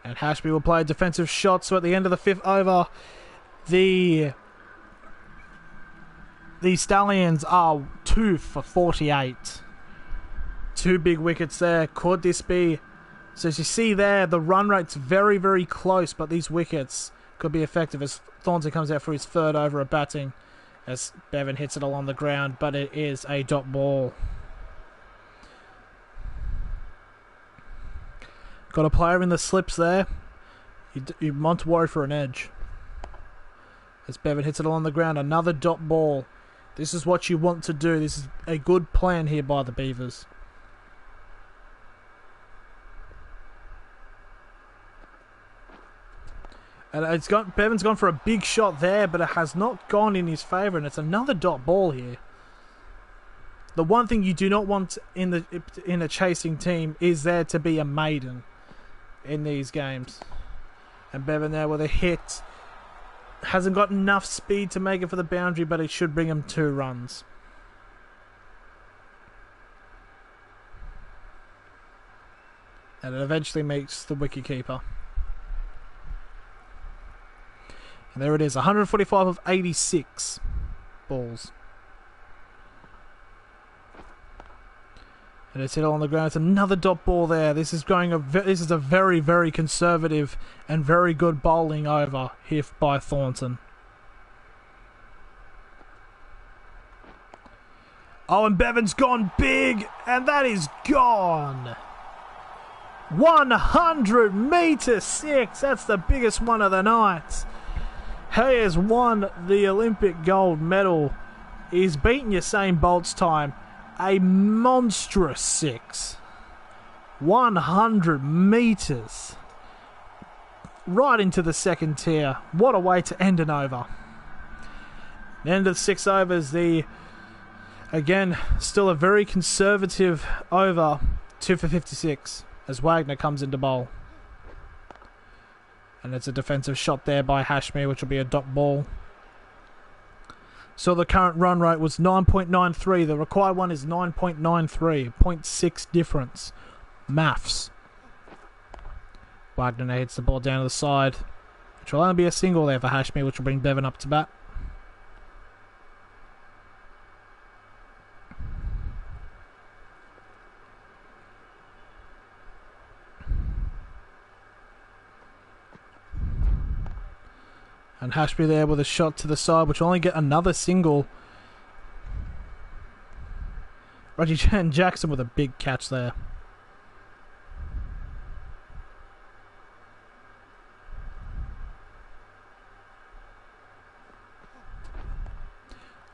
And Hashmi will play a defensive shot, so at the end of the 5th over, the Stallions are 2 for 48. 2 big wickets there. Could this be... So as you see there, the run rate's very, very close, but these wickets could be effective as Thornton comes out for his 3rd over of batting as Bevan hits it along the ground, but it is a dot ball. Got a player in the slips there. You want to worry for an edge. As Bevan hits it along the ground, another dot ball. This is what you want to do. This is a good plan here by the Beavers. And Bevan's gone for a big shot there, but it has not gone in his favour, and it's another dot ball here. The one thing you do not want in a chasing team is there to be a maiden in these games. And Bevan there with a hit. Hasn't got enough speed to make it for the boundary, but it should bring him 2 runs. And it eventually makes the wicketkeeper. And there it is, 145 of 86 balls. And it's hit on the ground. It's another dot ball there. This is a very, very conservative and very good bowling over here by Thornton. Oh, and Bevan's gone big, and that is gone. 100 metre 6. That's the biggest one of the night. He has won the Olympic gold medal. He's beaten Usain Bolt's time. A monstrous 6. 100 metres. right into the second tier. What a way to end an over. The end of 6 overs, again, still a very conservative over, 2 for 56, as Wagner comes into bowl. And it's a defensive shot there by Hashmi, which will be a dot ball. So the current run rate was 9.93. The required one is 9.93. 0.6 difference. Maths. Wagner hits the ball down to the side, which will only be a single there for Hashmi, which will bring Bevan up to bat. And Hashmi there with a shot to the side, which will only get another single. Reggie Jackson with a big catch there.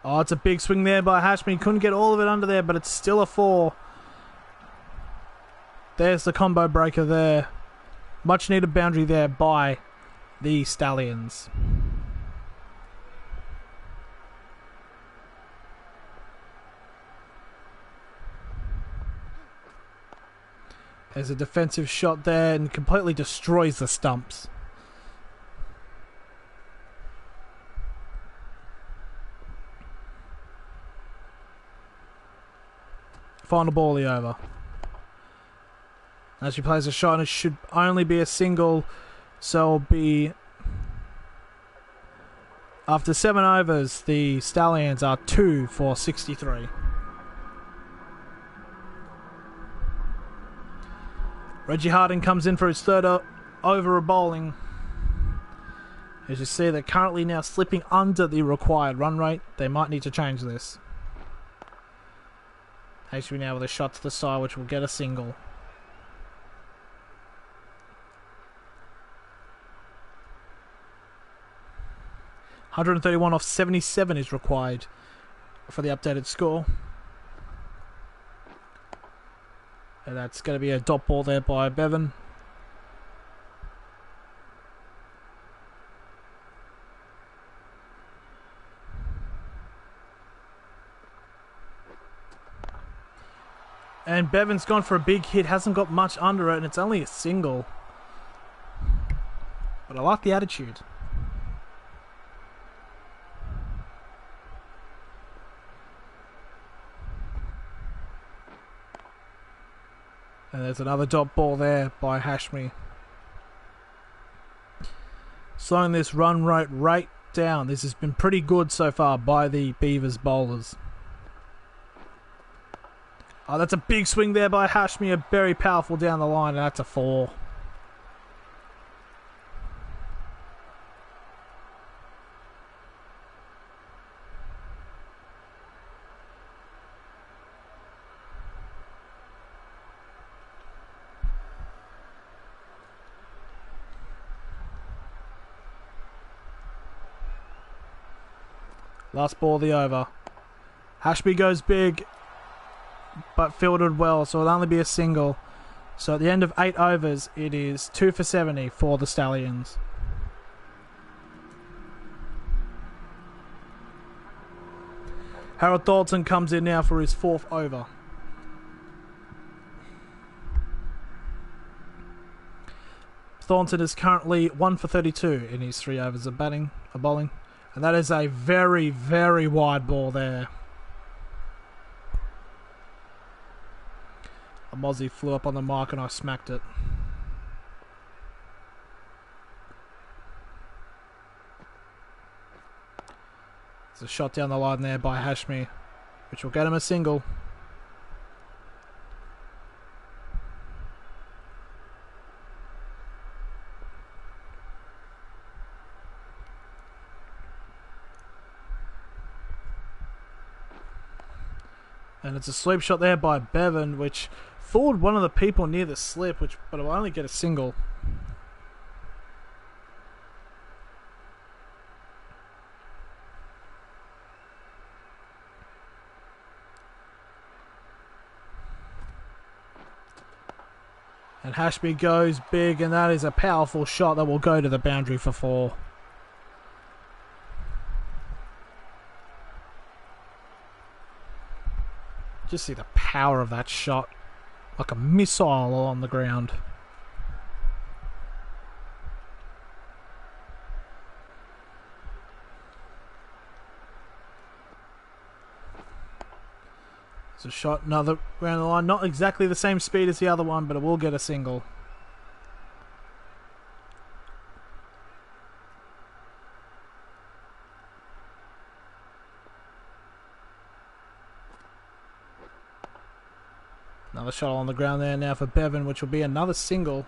Oh, it's a big swing there by Hashmi. Couldn't get all of it under there, but it's still a 4. There's the combo breaker there. Much needed boundary there by the Stallions. There's a defensive shot there and completely destroys the stumps. Final ball of the over. As she plays a shot, it should only be a single. So it'll be... After 7 overs, the Stallions are 2 for 63. Reggie Harding comes in for his third over of bowling. As you see, they're currently now slipping under the required run rate. They might need to change this. Hashmi now with a shot to the side, which will get a single. .131 off 77 is required for the updated score. And that's going to be a dot ball there by Bevan. And Bevan's gone for a big hit, hasn't got much under it, and it's only a single. But I like the attitude. And there's another dot ball there by Hashmi. Slowing this run rate right down. This has been pretty good so far by the Beavers bowlers. Oh, that's a big swing there by Hashmi. A very powerful down the line, and that's a 4. Last ball of the over. Hashmi goes big, but fielded well, so it'll only be a single. So at the end of 8 overs, it is 2 for 70 for the Stallions. Harold Thornton comes in now for his 4th over. Thornton is currently 1 for 32 in his 3 overs of bowling. And that is a very, very wide ball there. A Mozzie flew up on the mark and I smacked it. There's a shot down the line there by Hashmi, which will get him a single. And it's a sweep shot there by Bevan, which fooled one of the people near the slip, but it'll only get a single. And Hashby goes big, and that is a powerful shot that will go to the boundary for 4. Just see the power of that shot. Like a missile on the ground. It's a shot, another round the line. Not exactly the same speed as the other one, but it will get a single. Another shot on the ground there now for Bevan, which will be another single.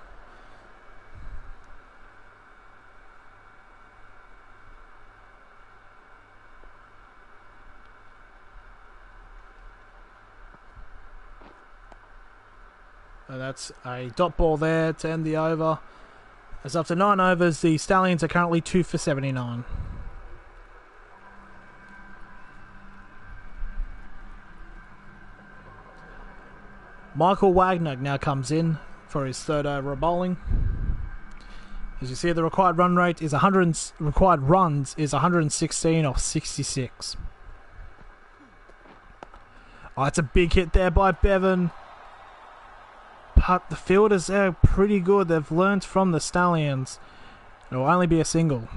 And that's a dot ball there to end the over. As after 9 overs, the Stallions are currently 2 for 79. Michael Wagner now comes in for his 3rd over of bowling. As you see, the required run rate is required runs is 116 off 66. Oh, it's a big hit there by Bevan. But the fielders are pretty good. They've learnt from the Stallions. It will only be a single.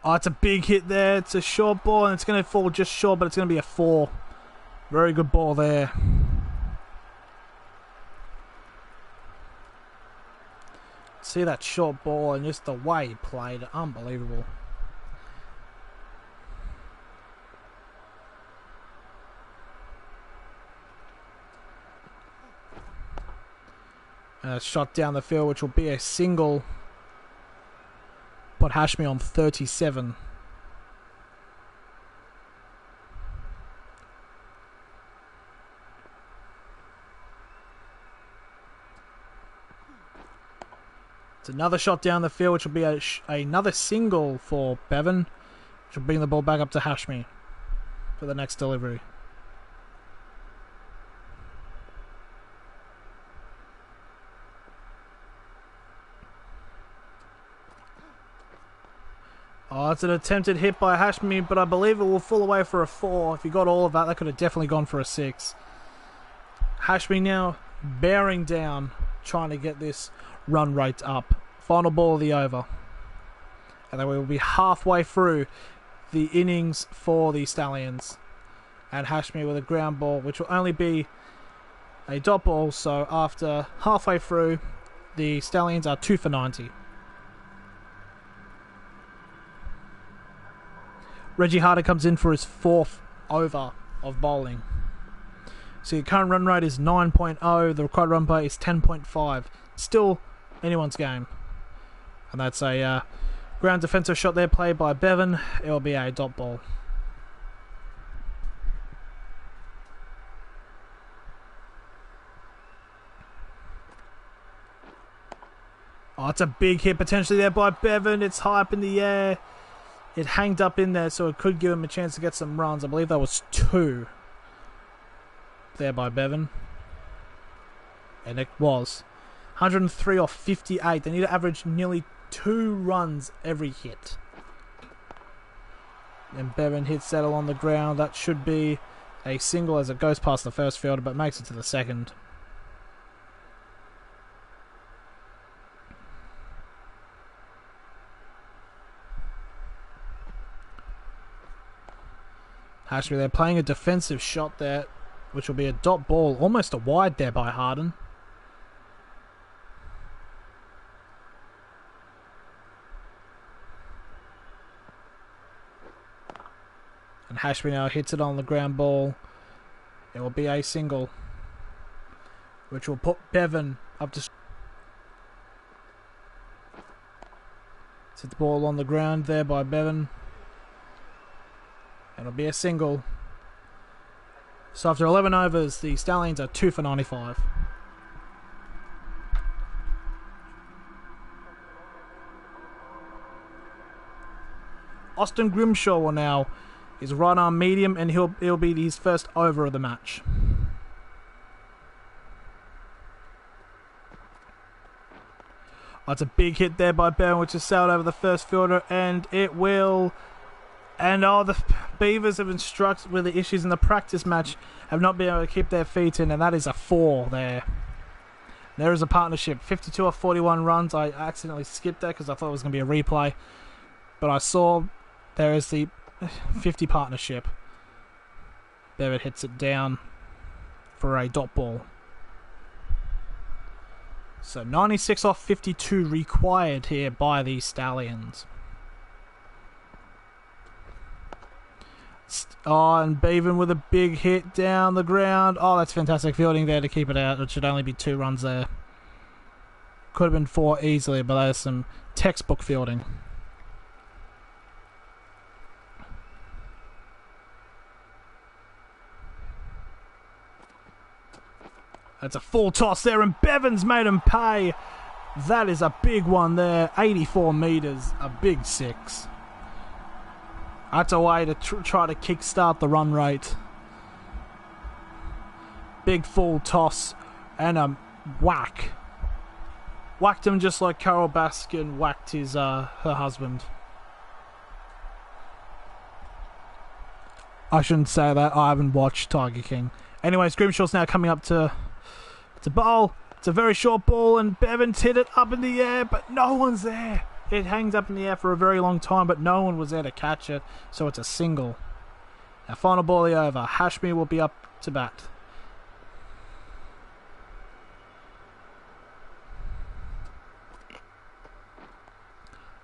Oh, it's a big hit there. It's a short ball and it's going to fall just short, but it's going to be a 4. Very good ball there. See that short ball and just the way he played. Unbelievable. And a shot down the field, which will be a single. Put Hashmi on 37. It's another shot down the field, which will be another single for Bevan, which will bring the ball back up to Hashmi for the next delivery. Oh, it's an attempted hit by Hashmi, but I believe it will fall away for a 4. If he got all of that, that could have definitely gone for a 6. Hashmi now bearing down, trying to get this run rate up. Final ball of the over. And then we will be halfway through the innings for the Stallions. And Hashmi with a ground ball, which will only be a dot ball. So after halfway through, the Stallions are 2 for 90. Reggie Harder comes in for his 4th over of bowling. So your current run rate is 9.0. The required run rate is 10.5. Still anyone's game. And that's a ground defensive shot there played by Bevan. It will be a dot ball. Oh, it's a big hit potentially there by Bevan. It's high up in the air. It hanged up in there, so it could give him a chance to get some runs. I believe that was 2 there by Bevan. And it was 103 off 58. They need to average nearly 2 runs every hit. And Bevan hits that along the ground. That should be a single as it goes past the first fielder, but makes it to the second. Hashmi, they're playing a defensive shot there, which will be a dot ball, almost a wide there by Harden. And Hashmi now hits it on the ground ball. It will be a single, which will put Bevan up to... Hit the ball on the ground there by Bevan. It'll be a single. So after 11 overs, the Stallions are 2 for 95. Austin Grimshaw will now his right arm medium, and he'll be his first over of the match. Oh, it's a big hit there by Bevan, which has sailed over the first fielder, and it will. And the Beavers have been struck with the issues in the practice match, have not been able to keep their feet in, and that is a 4 there. There is a partnership, 52 off 41 runs. I accidentally skipped that because I thought it was going to be a replay, but I saw there is the 50 partnership. Bevan hits it down for a dot ball. So 96 off 52 required here by the Stallions. Oh, and Bevan with a big hit down the ground. Oh, that's fantastic fielding there to keep it out. It should only be 2 runs there. Could have been 4 easily, but there's some textbook fielding. That's a full toss there, and Bevan's made him pay. That is a big one there. 84 metres, a big 6. That's a way to try to kickstart the run rate. Big full toss and a whack. Whacked him just like Carol Baskin whacked his her husband. I shouldn't say that. I haven't watched Tiger King. Anyways, Grimshaw's now coming up to bowl. It's a very short ball, and Bevan's hit it up in the air, but no one's there. It hangs up in the air for a very long time, but no one was there to catch it, so it's a single. Our final ball of the over. Hashmi will be up to bat.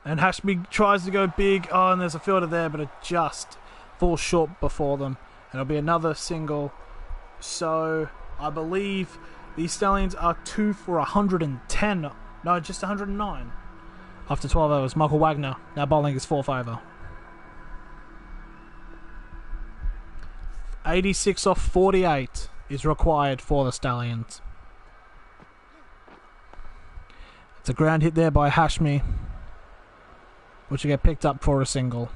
And Hashmi tries to go big. Oh, and there's a fielder there, but it just falls short before them. And it'll be another single. So, I believe the Stallions are 2 for 110. No, just 109. After 12 overs, Michael Wagner now bowling his 4th over. 86 off 48 is required for the Stallions. It's a ground hit there by Hashmi, which will get picked up for a single.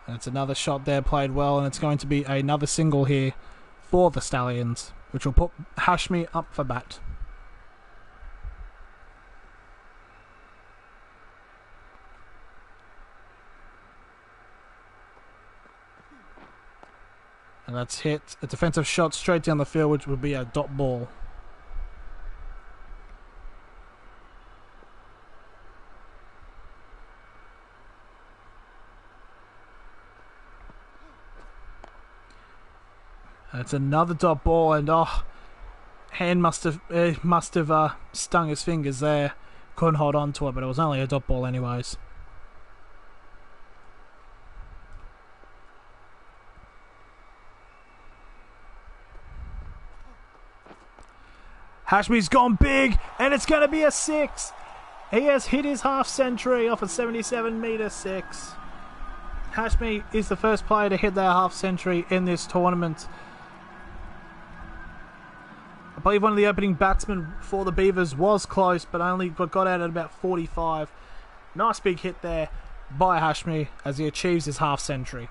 And it's another shot there played well, and it's going to be another single here for the Stallions, which will put Hashmi up for bat. And that's hit a defensive shot straight down the field, which would be a dot ball. And it's another dot ball, and hand must have stung his fingers there. Couldn't hold on to it, but it was only a dot ball anyways. Hashmi's gone big, and it's going to be a 6. He has hit his half century off a 77-metre 6. Hashmi is the first player to hit their half century in this tournament. I believe one of the opening batsmen for the Beavers was close, but only got out at about 45. Nice big hit there by Hashmi as he achieves his half century.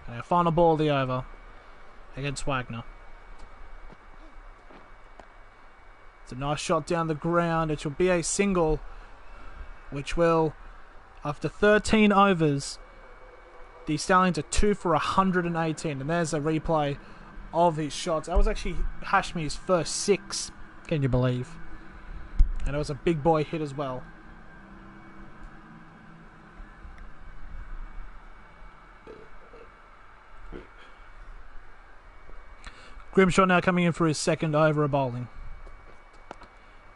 And our final ball of the over against Wagner. It's a nice shot down the ground. It will be a single, which will, after 13 overs, the Stallions are 2 for 118. And there's a replay of his shots. That was actually Hashmi's first 6, can you believe? And it was a big boy hit as well. Grimshaw now coming in for his second over of bowling.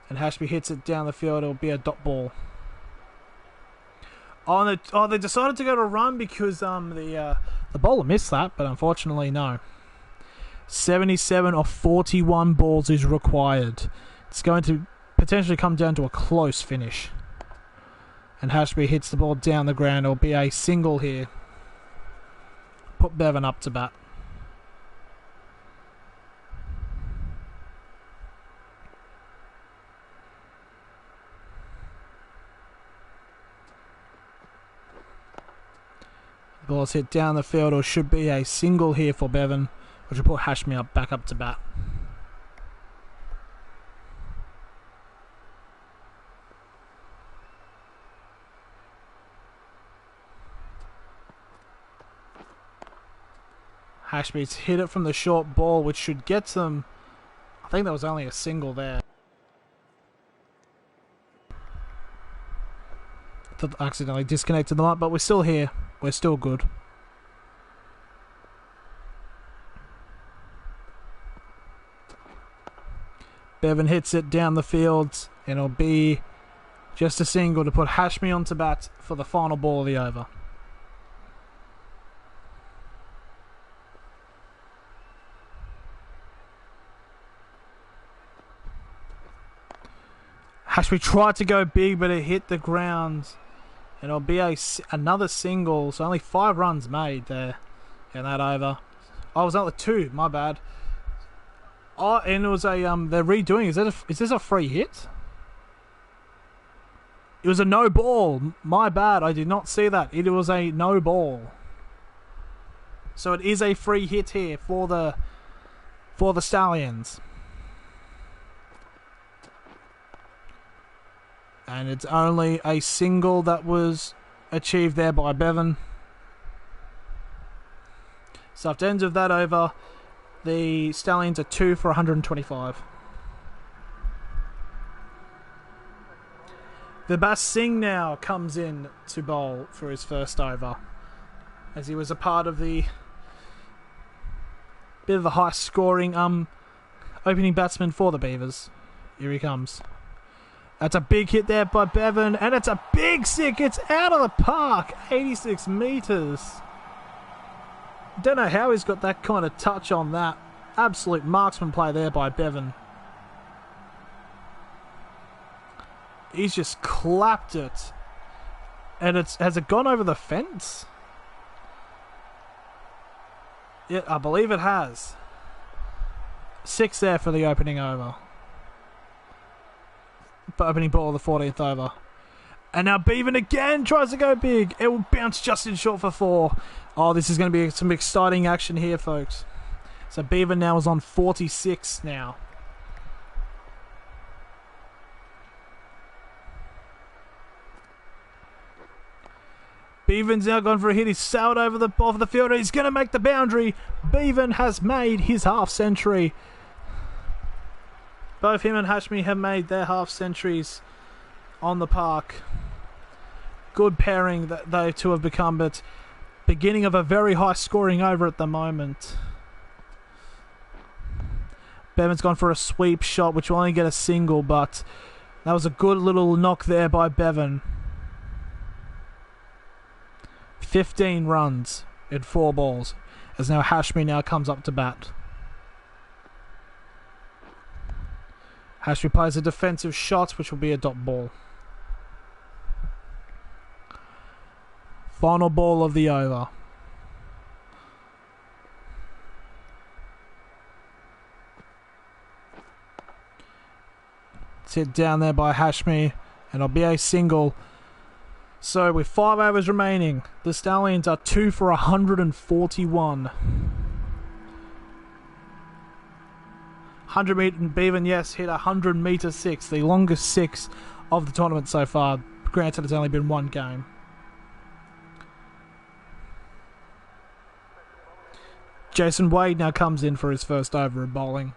And Hashmi hits it down the field. It'll be a dot ball. Oh, they decided to go to run because the bowler missed that, but unfortunately, no. 77 of 41 balls is required. It's going to potentially come down to a close finish. And Hashmi hits the ball down the ground. It'll be a single here. put Bevan up to bat. The ball's hit down the field, or should be a single here for Bevan, which will put Hashmi back up to bat. Hashmi's hit it from the short ball, which should get them. I think there was only a single there. Accidentally disconnected them up, but we're still here. We're still good. Bevan hits it down the field, and it'll be just a single to put Hashmi onto bat for the final ball of the over. Hashmi tried to go big, but it hit the ground. And it'll be another single, so only 5 runs made there in that over. Oh, it was only 2, my bad. Oh, and it was a, they're redoing, is this a free hit? It was a no ball, my bad, I did not see that. It was a no ball. So it is a free hit here for the Stallions. And it's only a single that was achieved there by Bevan. So after the end of that over, the Stallions are 2 for 125. Vibhas Singh now comes in to bowl for his first over, as he was a part of the bit of a high scoring opening batsman for the Beavers. Here he comes. That's a big hit there by Bevan, and it's a big stick. It's out of the park, 86 metres. Don't know how he's got that kind of touch on that. Absolute marksman play there by Bevan. He's just clapped it. And has it gone over the fence? Yeah, I believe it has. 6 there for the opening over. Opening ball of the 14th over. And now Bevan again tries to go big. It will bounce just in short for 4. Oh, this is going to be some exciting action here, folks. So Bevan now is on 46 now. Bevan's now gone for a hit. He's sailed over the ball of the field. He's going to make the boundary. Bevan has made his half century. Both him and Hashmi have made their half centuries on the park. Good pairing that they two have become, but beginning of a very high scoring over at the moment. Bevan's gone for a sweep shot, which will only get a single, but that was a good little knock there by Bevan. 15 runs in 4 balls, as now Hashmi now comes up to bat. Hashmi plays a defensive shot, which will be a dot ball. Final ball of the over. It's hit down there by Hashmi, and it'll be a single. So with 5 overs remaining, the Stallions are 2 for 141. 100 metre, Bevan, yes, hit 100 metre 6, the longest 6 of the tournament so far. Granted, it's only been 1 game. Jason Wade now comes in for his first over of bowling.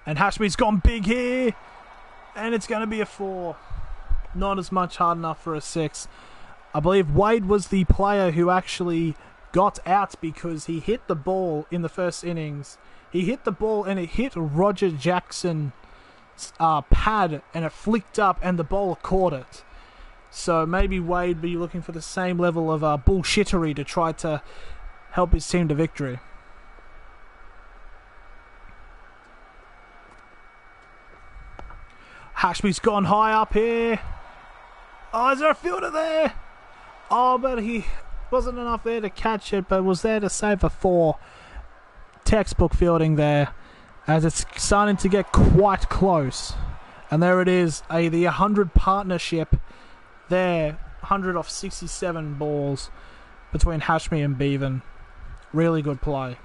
And Hashmi's gone big here, and it's going to be a 4. Not as much hard enough for a 6. I believe Wade was the player who actually got out because he hit the ball in the first innings. He hit the ball and it hit Roger Jackson's pad, and it flicked up and the bowler caught it. So maybe Wade be looking for the same level of bullshittery to try to help his team to victory. Hashby's gone high up here. Oh, is there a fielder there? Oh, but he wasn't enough there to catch it, but was there to save a 4. Textbook fielding there, as it's starting to get quite close. And there it is, the 100 partnership there, 100 off 67 balls between Hashmi and Bevan. Really good play.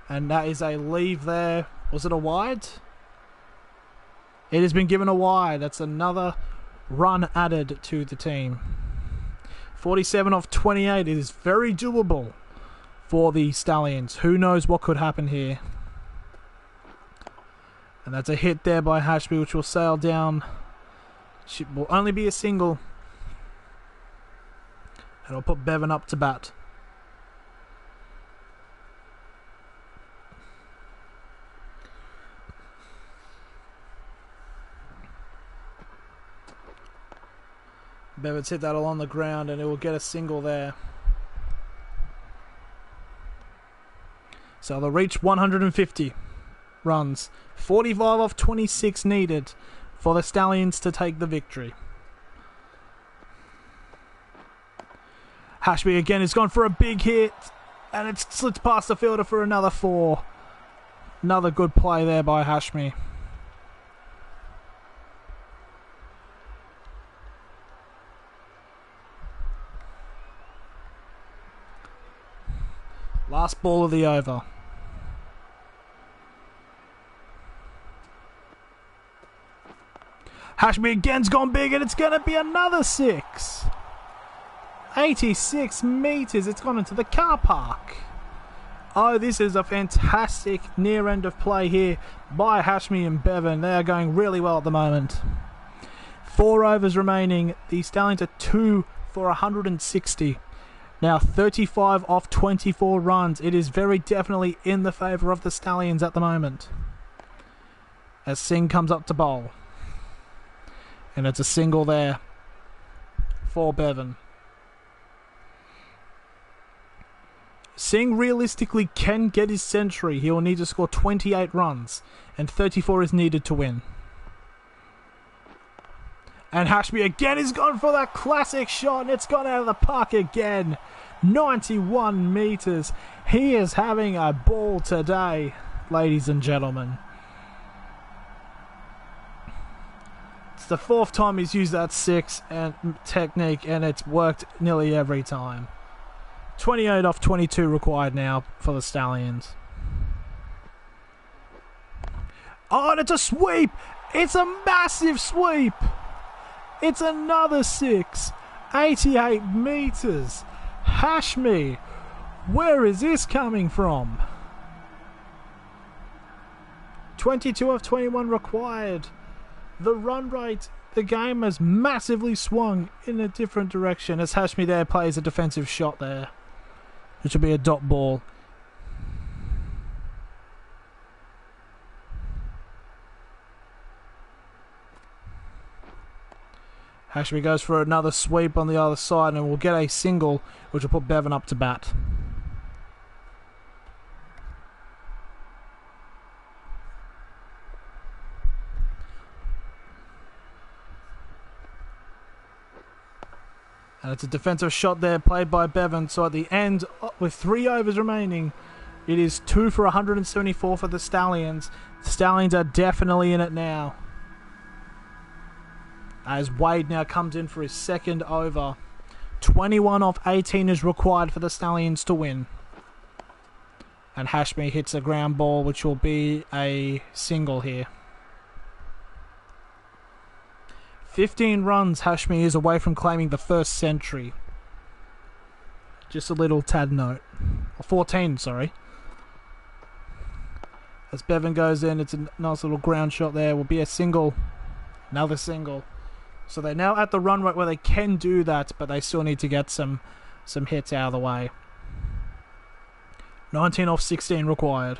And that is a leave there. Was it a wide? It has been given a wide. That's another run added to the team. 47 off 28 is very doable for the Stallions. Who knows what could happen here. And that's a hit there by Hashby, which will sail down. It will only be a single. And it'll put Bevan up to bat. Bevan's hit that along the ground and it will get a single there. So they'll reach 150 runs. 45 off 26 needed for the Stallions to take the victory. Hashby again has gone for a big hit and it slits past the fielder for another 4. Another good play there by Hashmi. Last ball of the over. Hashmi again's gone big and it's going to be another 6. 86 metres. It's gone into the car park. Oh, this is a fantastic near end of play here by Hashmi and Bevan. They are going really well at the moment. 4 overs remaining. The Stallions are 2 for 160. Now 35 off 24 runs. It is very definitely in the favour of the Stallions at the moment. As Singh comes up to bowl. And it's a single there for Bevan. Singh realistically can get his century. He will need to score 28 runs. And 34 is needed to win. And Hashmi again has gone for that classic shot and it's gone out of the park again. 91 metres. He is having a ball today, ladies and gentlemen. It's the 4th time he's used that 6 and technique and it's worked nearly every time. 28 off 22 required now for the Stallions. Oh, and it's a sweep! It's a massive sweep! It's another 6. 88 metres. Hashmi. Where is this coming from? 22 of 21 required. The run rate, the game has massively swung in a different direction as Hashmi there plays a defensive shot there. Which will be a dot ball. Hashmi goes for another sweep on the other side and we'll get a single which will put Bevan up to bat. And it's a defensive shot there played by Bevan. So at the end, with 3 overs remaining, it is 2 for 174 for the Stallions. The Stallions are definitely in it now. As Wade now comes in for his 2nd over. 21 off 18 is required for the Stallions to win. And Hashmi hits a ground ball, which will be a single here. 15 runs Hashmi is away from claiming the 1st century. Just a little tad note. Or 14, sorry. As Bevan goes in, it's a nice little ground shot there. Will be a single. Another single. So they're now at the run rate where they can do that, but they still need to get some hits out of the way. 19 off 16 required.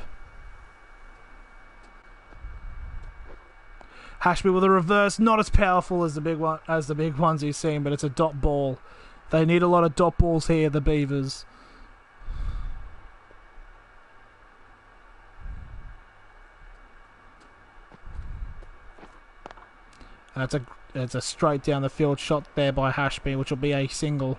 Hashby with a reverse, not as powerful as the big ones he's seen, but it's a dot ball. They need a lot of dot balls here, the Beavers. It's a straight down the field shot there by Hashby, which will be a single.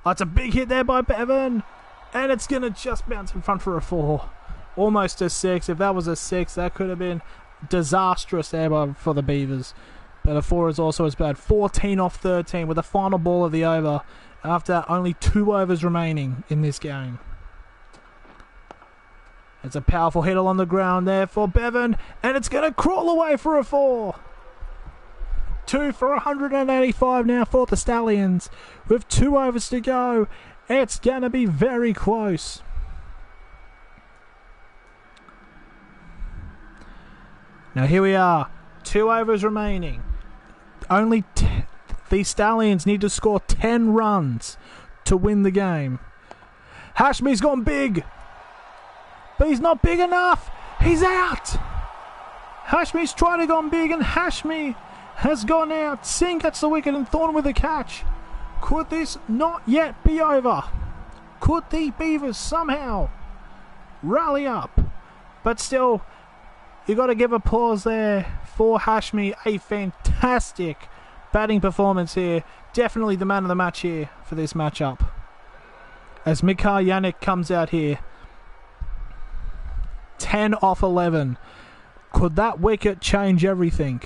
Oh, it's a big hit there by Bevan. And it's going to just bounce in front for a 4. Almost a 6. If that was a 6, that could have been disastrous there for the Beavers. But a 4 is also as bad. 14 off 13 with the final ball of the over after only 2 overs remaining in this game. It's a powerful hit along the ground there for Bevan. And it's going to crawl away for a 4. 2 for 185 now for the Stallions. With 2 overs to go. It's going to be very close. Now here we are. 2 overs remaining. The Stallions need to score 10 runs to win the game. Hashmi's gone big. But he's not big enough. He's out. Hashmi's tried to go big and Hashmi has gone out. Singh gets the wicket and Thorne with a catch. Could this not yet be over? Could the Beavers somehow rally up? But still, you got to give applause there for Hashmi. A fantastic batting performance here. Definitely the man of the match here for this matchup. As Mikhail Yannick comes out here. 10 off 11. Could that wicket change everything?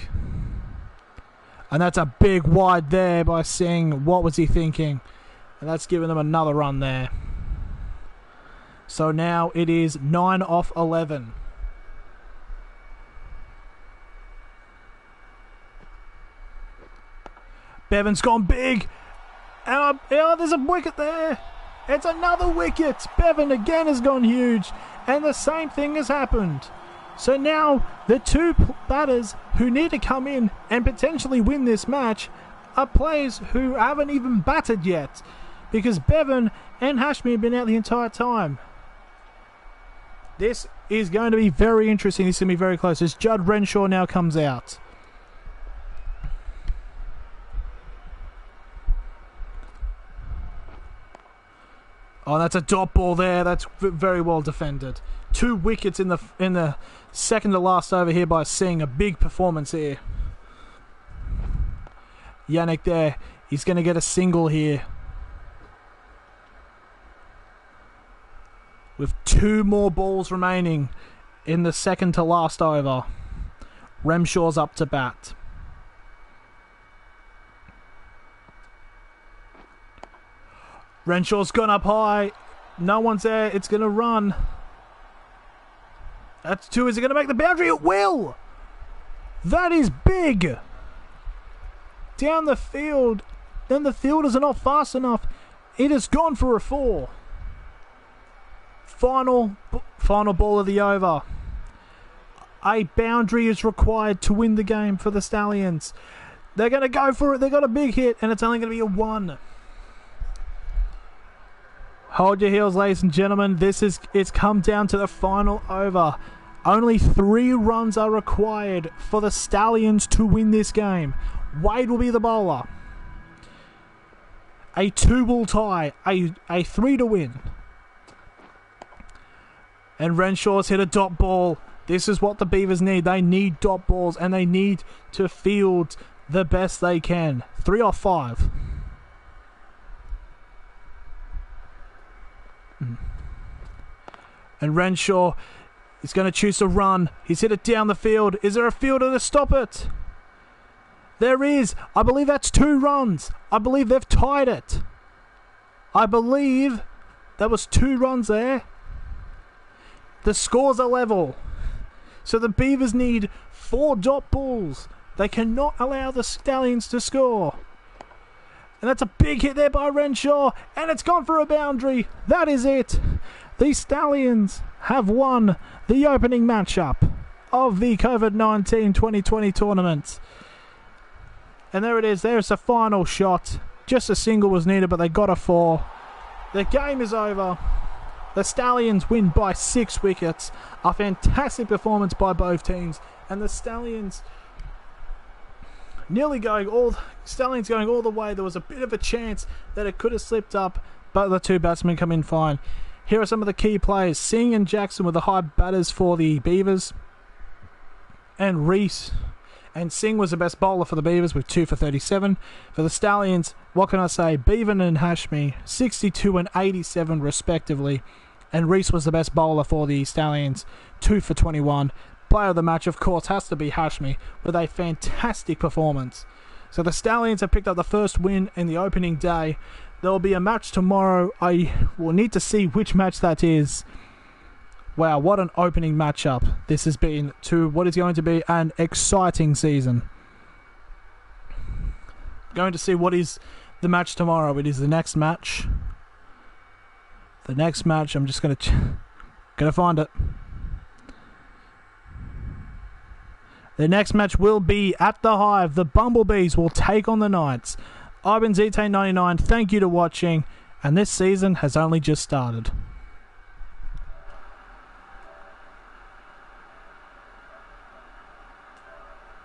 And that's a big wide there by Singh. What was he thinking? And that's giving them another run there. So now it is 9 off 11. Bevan's gone big. And there's a wicket there. It's another wicket. Bevan again has gone huge. And the same thing has happened. So now the 2 batters who need to come in and potentially win this match are players who haven't even batted yet. Because Bevan and Hashmi have been out the entire time. This is going to be very interesting. This is going to be very close as Judd Renshaw now comes out. Oh, that's a dot ball there. That's very well defended. 2 wickets in the second to last over here by Singh. A big performance here. Yannick there. He's going to get a single here. With 2 more balls remaining in the second to last over. Remshaw's up to bat. Renshaw's gone up high. No one's there. It's going to run. That's 2. Is it going to make the boundary? It will. That is big. Down the field. Then the fielders are not fast enough. It has gone for a 4. Final ball of the over. A boundary is required to win the game for the Stallions. They're going to go for it. They got a big hit and it's only going to be a 1. Hold your heels, ladies and gentlemen. It's come down to the final over. Only 3 runs are required for the Stallions to win this game. Wade will be the bowler. A 2 will tie. A 3 to win. And Renshaw's hit a dot ball. This is what the Beavers need. They need dot balls and they need to field the best they can. 3 off 5. And Renshaw is going to choose to run. He's hit it down the field. Is there a fielder to stop it? There is. I believe that's 2 runs. I believe they've tied it. I believe that was 2 runs there. The scores are level. So the Beavers need 4 dot balls. They cannot allow the Stallions to score. And that's a big hit there by Renshaw. And it's gone for a boundary. That is it. The Stallions have won the opening matchup of the COVID-19 2020 tournament. And there it is. There's the final shot. Just a single was needed, but they got a 4. The game is over. The Stallions win by 6 wickets. A fantastic performance by both teams. And the Stallions Stallions going all the way. There was a bit of a chance that it could have slipped up, but the two batsmen come in fine. Here are some of the key players. Singh and Jackson were the high batters for the Beavers. And Reese and Singh was the best bowler for the Beavers with 2 for 37. For the Stallions, what can I say? Bevan and Hashmi, 62 and 87 respectively. And Reese was the best bowler for the Stallions, 2 for 21. Player of the match, of course, has to be Hashmi with a fantastic performance. So the Stallions have picked up the first win in the opening day. There will be a match tomorrow. I will need to see which match that is. Wow, what an opening matchup this has been to what is going to be an exciting season. Going to see what is the match tomorrow. It is the next match. The next match, I'm just going to find it. The next match will be at the Hive. The Bumblebees will take on the Knights. I've been ZT99. Thank you for watching. And this season has only just started.